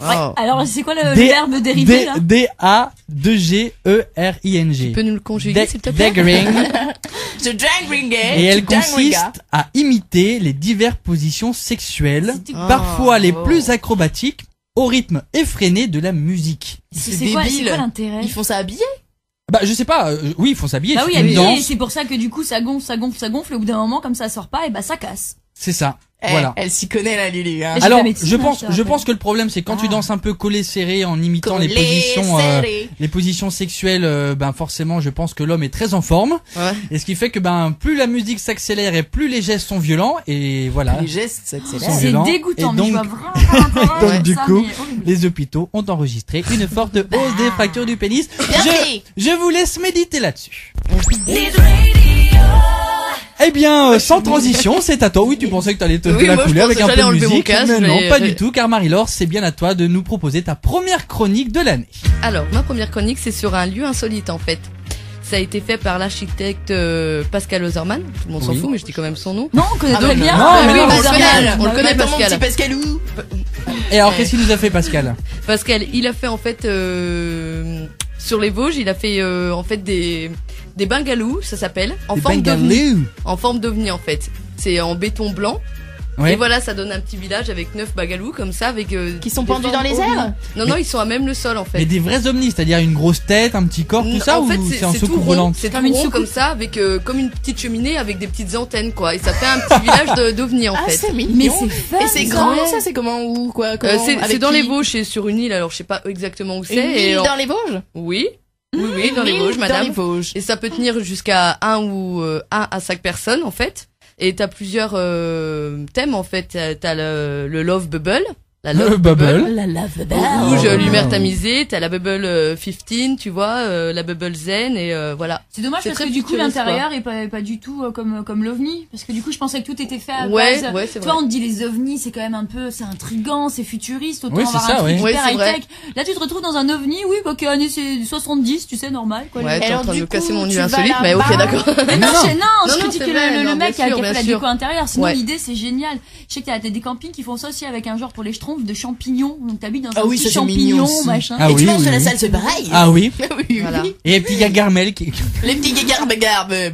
Ouais. Alors, c'est quoi le verbe dérivé, là? D-A-2-G-E-R-I-N-G. Tu peux nous le conjuguer, s'il te plaît? Daggering. The daggering. Et elle consiste à imiter les diverses positions sexuelles, parfois les plus acrobatiques, au rythme effréné de la musique. C'est quoi l'intérêt? Ils font ça habillés? Bah, je sais pas, oui, il faut s'habiller. Bah oui, habillés, c'est pour ça que du coup, ça gonfle, et au bout d'un moment, comme ça sort pas, et bah, ça casse. C'est ça. Voilà. Elle s'y connaît, la Lulu, hein. Alors, je pense que le problème, c'est quand tu danses un peu collé serré en imitant les positions sexuelles, ben, forcément, je pense que l'homme est très en forme. Ouais. Et ce qui fait que, ben, plus la musique s'accélère et plus les gestes sont violents, et voilà. Les gestes s'accélèrent. C'est dégoûtant, mais je vois vraiment donc, du coup, les hôpitaux ont enregistré une forte hausse des fractures du pénis. Je vous laisse méditer là-dessus. Eh bien, sans transition, c'est à toi. Oui, tu pensais que t'allais te la couler avec un peu de musique, mais non, pas du tout, car Marie-Laure, c'est bien à toi de nous proposer ta première chronique de l'année. Alors, ma première chronique, c'est sur un lieu insolite, en fait. Ça a été fait par l'architecte Pascal Ozerman. Tout le monde s'en fout, mais je dis quand même son nom. Non, on connaît très bien. Non, mais oui, non, Pascal. On le connaît, Pascal. Pascalou. Et alors, qu'est-ce qu'il nous a fait, Pascal? Pascal, il a fait, en fait, sur les Vosges, il a fait, en fait, des bungalows, ça s'appelle, en forme d'ovni. En forme d'ovni, en fait. C'est en béton blanc. Ouais. Et voilà, ça donne un petit village avec 9 bungalows, comme ça, avec, qui sont pendus dans les airs? Non, ils sont à même le sol, en fait. Mais des vrais ovnis, c'est-à-dire une grosse tête, un petit corps, tout ça, en fait, ou c'est en soucoupe volante? C'est comme une soucoupe comme ça, avec, comme une petite cheminée avec des petites antennes, quoi. Et ça fait un petit village d'ovnis, en fait. C'est mignon. Mais c'est fun. Et c'est grand, ça, c'est comment, ou quoi? C'est dans les Vosges, c'est sur une île, alors je sais pas exactement où c'est. Une île dans les Vosges? Oui. Oui, dans les Vosges, madame. Dans les Vosges. Et ça peut tenir jusqu'à 1 à 5 personnes, en fait. Et t'as plusieurs thèmes en fait. T'as le Love Bubble. La Le bubble. La lave rouge, lumière tamisée, t'as la bubble 15, tu vois, la bubble zen et voilà. C'est dommage C'est parce très que du coup futuriste, l'intérieur est pas du tout comme l'OVNI, parce que du coup je pensais que tout était fait à Ouais, base. ouais, c'est Toi vrai. on te dit les ovnis c'est quand même un peu, c'est intriguant, c'est futuriste, autant Oui, avoir c'est ça, un truc oui. hyper Ouais, c'est high tech. Là tu te retrouves dans un ovni, oui, bah qui année c'est 70, tu sais, normal quoi. Ouais, Et t'es en alors, train de du me casser coup, mon tu nu vas insolite, là-bas. mais ok, d'accord. Mais non, je non, critique c'est vrai, le non, mec qui a bien fait sûr, la bien déco intérieure. Sinon, Ouais. l'idée, c'est génial. Je sais qu'il y a des campings qui font ça aussi avec un genre pour les schtroumpfs de champignons. Donc, t'habites dans Ah un oui, petit ça, c'est mignon champignon, aussi. machin. Ah Et oui, tu manges oui, de la oui. salle, c'est pareil. Ah oui. oui, Voilà. oui. Et les petits gargamel qui... Les petits garbe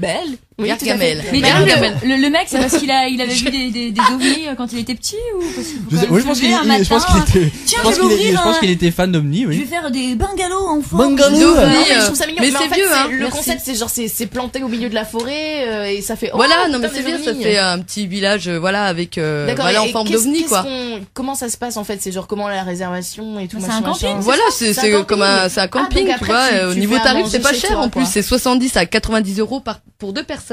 belles. Oui, tout à fait. Gargamel. Mais Bah, du coup, Gargamel. le mec, c'est parce qu'il avait vu des ovnis quand il était petit ou parce qu'il faut Je quand sais- même oui, se lever un je matin, pense qu'il était, Tiens, je pense je vais qu'il est- ouvrir je pense un- qu'il était fan d'Omni, Je vais oui. faire des bungalows en forme. Bungalows. D'ovnis, Non, mais je trouve ça mignon. mais en c'est fait, vieux, hein. le Merci. concept, c'est genre, c'est planté au milieu de la forêt, et ça fait, oh, Voilà, non mais putain, c'est des bien, ça ovnis. fait un petit village, voilà, avec D'accord, voilà en et forme qu'est-ce- d'ovni qu'est-ce quoi. comment ça se passe en fait? C'est genre comment la réservation et tout, C'est machin, un camping, machin. Voilà, c'est C'est un comme camping. c'est un Ah, camping, donc tu après, vois. Au tu niveau fais à tarif, manger c'est pas chez cher toi, en quoi. plus, c'est 70 à 90 euros pour 2 personnes.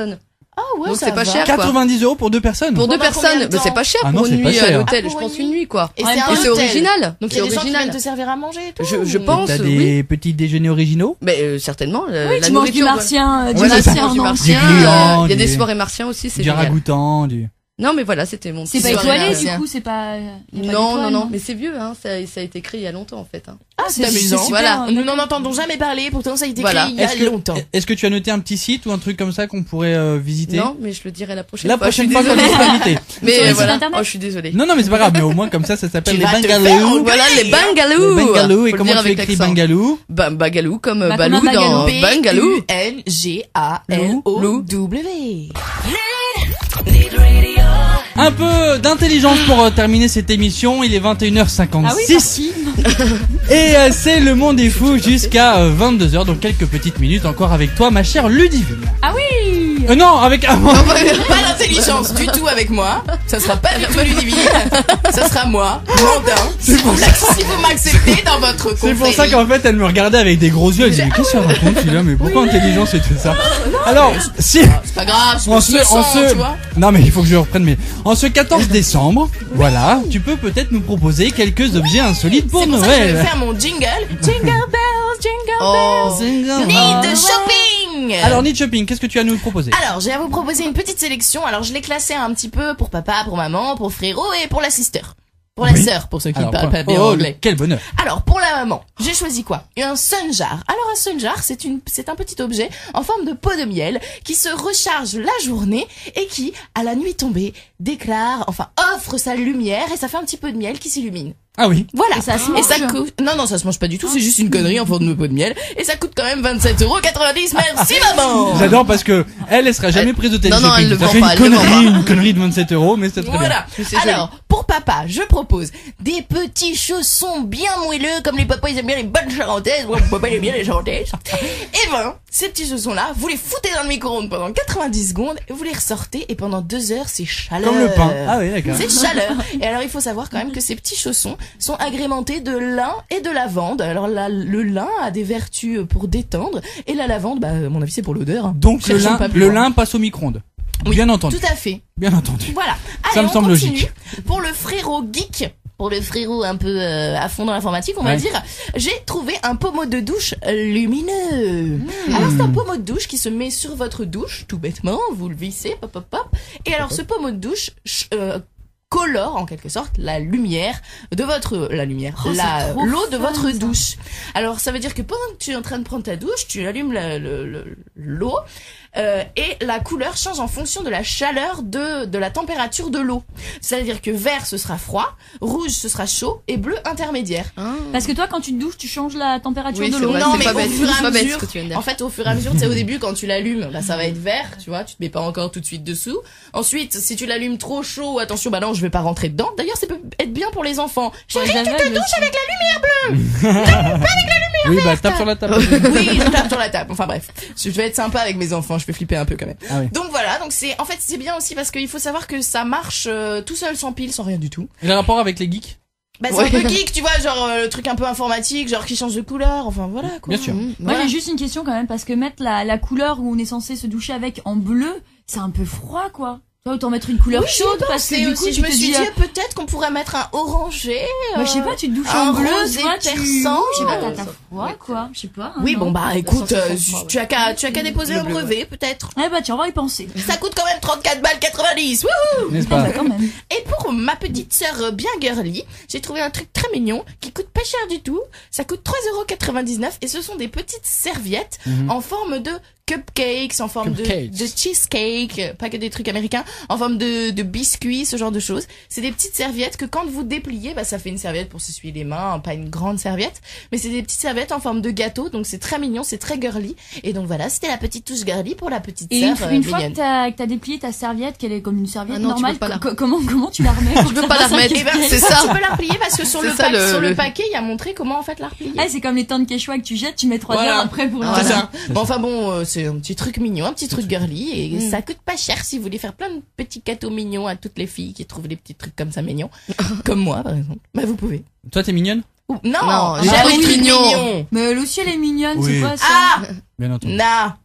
Ah ouais, Donc ça c'est pas va. cher, quoi. 90 € pour 2 personnes. Pour 2 Pendant combien personnes, de mais c'est temps pas cher Ah non, pour une c'est pas nuit à cher. l'hôtel. Ah, Je pour pense une une nuit quoi. Et En c'est même un temps, Et c'est hôtel. original. Donc il y C'est a des gens qui viennent original. te servir à manger et tout. Je pense. T'as oui. des petits déjeuners originaux? Mais certainement. Oui, la tu manges du nourriture. martien, du Voilà, martien tu manges en du entier. martien. Du gluant, Il y a des du- soirées martiens aussi, c'est Du génial. ragoûtant, du... Non mais voilà, c'était mon C'est petit pas soirée étoilé, martien. du coup, c'est pas. y a pas Non, d'étoile, non, non, mais c'est vieux, hein. Ça a été créé il y a longtemps en fait. Hein. Ah, c'est amusant. super, Voilà. Nous n'en entendons jamais parler, pourtant ça a été Voilà. créé il y a longtemps. Est-ce que tu as noté un petit site ou un truc comme ça qu'on pourrait visiter? Non, mais je le dirai la prochaine La fois. prochaine je fois suis qu'on désolée. sera invité. Sur Mais le site voilà. internet. Oh, je suis désolée. Non, non, mais c'est pas grave, mais au moins comme ça s'appelle Tu les vas te faire Bangaloo. engueuler. Voilà les bangalous. Les Bangaloo, Faut et le comment dire tu avec écris l'accent. Bangaloo? Bangaloo comme Bah, Balou comme un dans Bangaloo. Bangaloo. Un peu d'intelligence pour terminer cette émission, il est 21h56. Ah oui, parti. Et c'est le monde est fou jusqu'à 22h, donc quelques petites minutes encore avec toi ma chère Ludivine. Ah oui. Non, avec avant. Pas d'intelligence du tout avec moi. Ça sera pas du tout Ludivine. Ça sera moi, Mandin. Si vous m'acceptez dans votre confrérie. C'est pour ça qu'en fait elle me regardait avec des gros yeux, elle disait mais qu'est-ce qu'elle raconte celui-là, mais pourquoi intelligence et tout ça. Alors, si C'est pas grave, je en me ce, sens, tu vois. non mais il faut que je reprenne mes. En ce 14 décembre, voilà, tu peux peut-être nous proposer quelques objets insolites pour C'est pour ça que je vais Noël. faire mon jingle. Jingle bells, jingle Oh. bells. Need shopping. Alors Need Shopping, qu'est-ce que tu as à nous proposer? Alors, j'ai à vous proposer une petite sélection. Alors, je l'ai classée un petit peu pour papa, pour maman, pour frérot et pour la sister. Pour la Oui. sœur, pour ceux qui ne Alors, parlent pas bien oh, anglais. quel bonheur. Alors, pour la maman, j'ai choisi quoi? Un sun jar. Alors, un sun jar, c'est un petit objet en forme de pot de miel qui se recharge la journée et qui, à la nuit tombée, offre sa lumière et ça fait un petit peu de miel qui s'illumine. Ah oui. Voilà. Et ça se Et ça mange. coûte, non, ça se mange pas du tout, c'est juste une connerie en forme de pot de miel. Et ça coûte quand même 27,90 €. Merci, maman! J'adore parce que elle sera jamais prise au non, non, elle le Ça vend fait pas, elle le vend une connerie de 27 € mais c'est très bien. Voilà. Mais c'est joli. Alors, pour papa, je propose des petits chaussons bien moelleux, comme les papas ils aiment bien les bonnes charentaises. Moi, mon papa il aime bien les charentaises. Et ben, ces petits chaussons-là, vous les foutez dans le micro-ondes pendant 90 secondes, et vous les ressortez, et pendant 2 heures, c'est chaleur. Comme le pain. Ah oui, d'accord. C'est chaleur. Et alors, il faut savoir quand même que ces petits chaussons sont agrémentés de lin et de lavande. Alors, le lin a des vertus pour détendre, et la lavande, bah, à mon avis, c'est pour l'odeur. hein. Donc Cherchons pas plus le loin. lin passe au micro-ondes. Oui, Bien entendu. Tout à fait. Bien entendu. Voilà. Ça Allez, me on semble continue. logique. Pour le frérot geek, pour le frérot un peu à fond dans l'informatique, on va Ouais. dire, j'ai trouvé un pommeau de douche lumineux. Alors c'est un pommeau de douche qui se met sur votre douche, tout bêtement, vous le vissez, pop pop pop. Et alors ce pommeau de douche colore en quelque sorte la lumière de votre Oh, c'est trop l'eau de fun, votre ça. douche. Alors ça veut dire que pendant que tu es en train de prendre ta douche, tu allumes l'eau et la couleur change en fonction de la chaleur de la température de l'eau. C'est-à-dire que vert ce sera froid, rouge ce sera chaud et bleu intermédiaire. Parce que toi, quand tu te douches, tu changes la température Oui, de c'est l'eau. vrai, Non, c'est mais pas au bête, fur et c'est à pas bête mesure, ce que tu viens de dire. en fait, au fur et à mesure, tu sais, au début, quand tu l'allumes, bah, ça va être vert, tu vois, tu te mets pas encore tout de suite dessous. Ensuite, si tu l'allumes trop chaud, attention, bah non, je vais pas rentrer dedans. D'ailleurs, ça peut être bien pour les enfants. Chérie, tu te douches avec Oui, bah tape sur la table. Oui, je tape sur la table. Enfin bref, je vais être sympa avec mes enfants, je vais flipper un peu quand même. Ah oui. Donc voilà, donc en fait c'est bien aussi parce qu'il faut savoir que ça marche tout seul sans pile, sans rien du tout. Et le rapport avec les geeks? Bah c'est Ouais. un peu geek, tu vois, genre le truc un peu informatique, genre qui change de couleur, enfin voilà quoi. Bien sûr. Moi, Voilà. j'ai juste une question quand même, parce que mettre la couleur où on est censé se doucher avec en bleu, c'est un peu froid, quoi. Autant mettre une couleur Oui, j'y ai chaude parce que pensé du coup aussi, tu je me te suis dis dit peut-être qu'on pourrait mettre un orangé. bah, je sais pas, tu te douches un en bleu, rosé toi, perçant. je sais pas, t'as froid, quoi, je sais pas. hein, Oui, non. bon bah écoute, Ça sent froid, tu as qu'à déposer un brevet peut-être. Eh bah, tiens, on va y penser. Ça coûte quand même 34 balles 90. Wouhou. N'est-ce Eh pas? bah, quand même. Et pour ma petite sœur bien girly, j'ai trouvé un truc très mignon qui coûte pas cher du tout. Ça coûte 3,99 € et ce sont des petites serviettes en forme de cupcakes, en forme de cheesecake, pas que des trucs américains, en forme de biscuits, ce genre de choses. C'est des petites serviettes que quand vous dépliez, bah ça fait une serviette pour s'essuyer les mains, pas une grande serviette, mais c'est des petites serviettes en forme de gâteau, donc c'est très mignon, c'est très girly. Et donc voilà, c'était la petite touche girly pour la petite Et sœur une fois mignonne. que t'as déplié ta serviette, qu'elle est comme une serviette Ah non, tu normale, peux pas la- comment tu la remets pour Tu que peux ça pas la fasse un remettre. Eh ben, cupcake c'est ça. Tu peux la replier parce que sur C'est le ça, paquet, sur le- le paquet, il y a montré comment en fait la replier. Ah, c'est comme les tonnes Quechua que tu jettes, tu mets 3 Voilà. heures après pour C'est la ça. Bon, enfin bon, c'est un petit truc mignon, un petit truc girly, et ça coûte pas cher si vous voulez faire plein de petits gâteaux mignons à toutes les filles qui trouvent les petits trucs comme ça mignons, comme moi par exemple. Bah vous pouvez. Toi, t'es mignonne? Non, Non, j'aime ah les oui, trucs mignon. mignons. Mais elle aussi, elle est mignonne, Oui. c'est quoi ça? Ah, Bien entendu. na.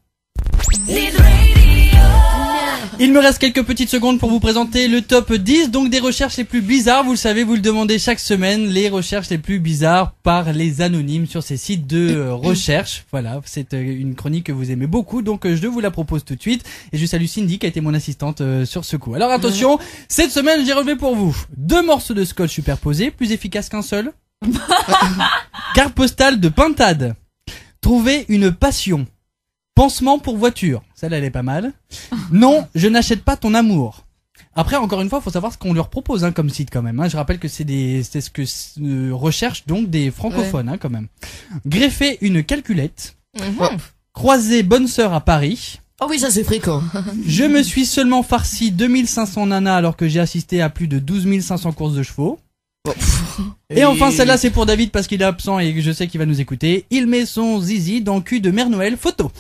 Il me reste quelques petites secondes pour vous présenter le top 10, donc des recherches les plus bizarres. Vous le savez, vous le demandez chaque semaine, les recherches les plus bizarres par les anonymes sur ces sites de recherche. Voilà, c'est une chronique que vous aimez beaucoup, donc je vous la propose tout de suite. Et je salue Cindy qui a été mon assistante sur ce coup. Alors attention, cette semaine j'ai relevé pour vous 2 morceaux de scotch superposés, plus efficaces qu'un seul. Carte postale de pintade. Trouver une passion. Pansement pour voiture. Celle-là, elle est pas mal. Non, je n'achète pas ton amour. Après, encore une fois, faut savoir ce qu'on leur propose, hein, comme site quand même. Hein. Je rappelle que c'est ce que recherchent donc des francophones, hein, quand même. Greffer une calculette. Croiser bonne sœur à Paris. Oh oui, ça c'est fréquent. Je me suis seulement farci 2500 nanas alors que j'ai assisté à plus de 12 500 courses de chevaux. Et enfin, celle-là, c'est pour David parce qu'il est absent et que je sais qu'il va nous écouter. Il met son zizi dans le cul de Mère Noël photo.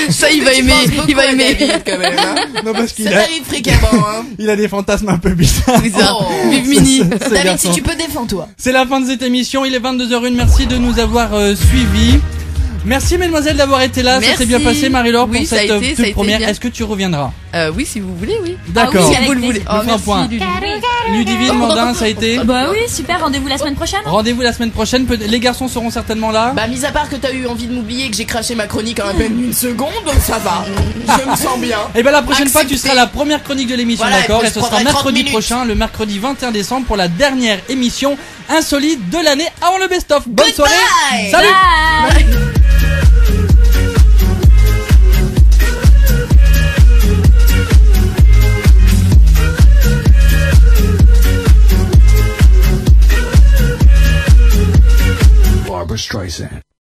Ça, il va aimer. Il va aimer. quand même. Hein. Non, parce Ça t'arrive fréquemment. Hein. il a des fantasmes un peu bizarres. Bizarre. Oh. Vive Mini. Ce David, garçon. si tu peux, défends-toi. C'est la fin de cette émission, il est 22h01, merci de nous avoir suivis. Merci mesdemoiselles d'avoir été là, ça Merci. s'est bien passé Marie-Laure Oui, pour ça a cette été, ça a toute été première. bien. Est-ce que tu reviendras? Oui, si vous voulez, oui. D'accord. Ah oui, Si avec vous le voulez. plaisir. Je ferai un point. Ludivine, Mandin, ça a été. Bah oui, super, rendez-vous la semaine prochaine. Rendez-vous la semaine prochaine, les garçons seront certainement là. Bah, mis à part que t'as eu envie de m'oublier et que j'ai craché ma chronique en à peine une seconde, ça va. Je me sens bien. Et ben la prochaine fois tu Accepté. seras la première chronique de l'émission, Voilà, d'accord? et Et puis ce je sera prendrai 30 mercredi minutes. prochain, le mercredi 21 décembre pour la dernière émission insolite de l'année avant le best-of. Bonne soirée. Salut. Bye. Barbra Streisand.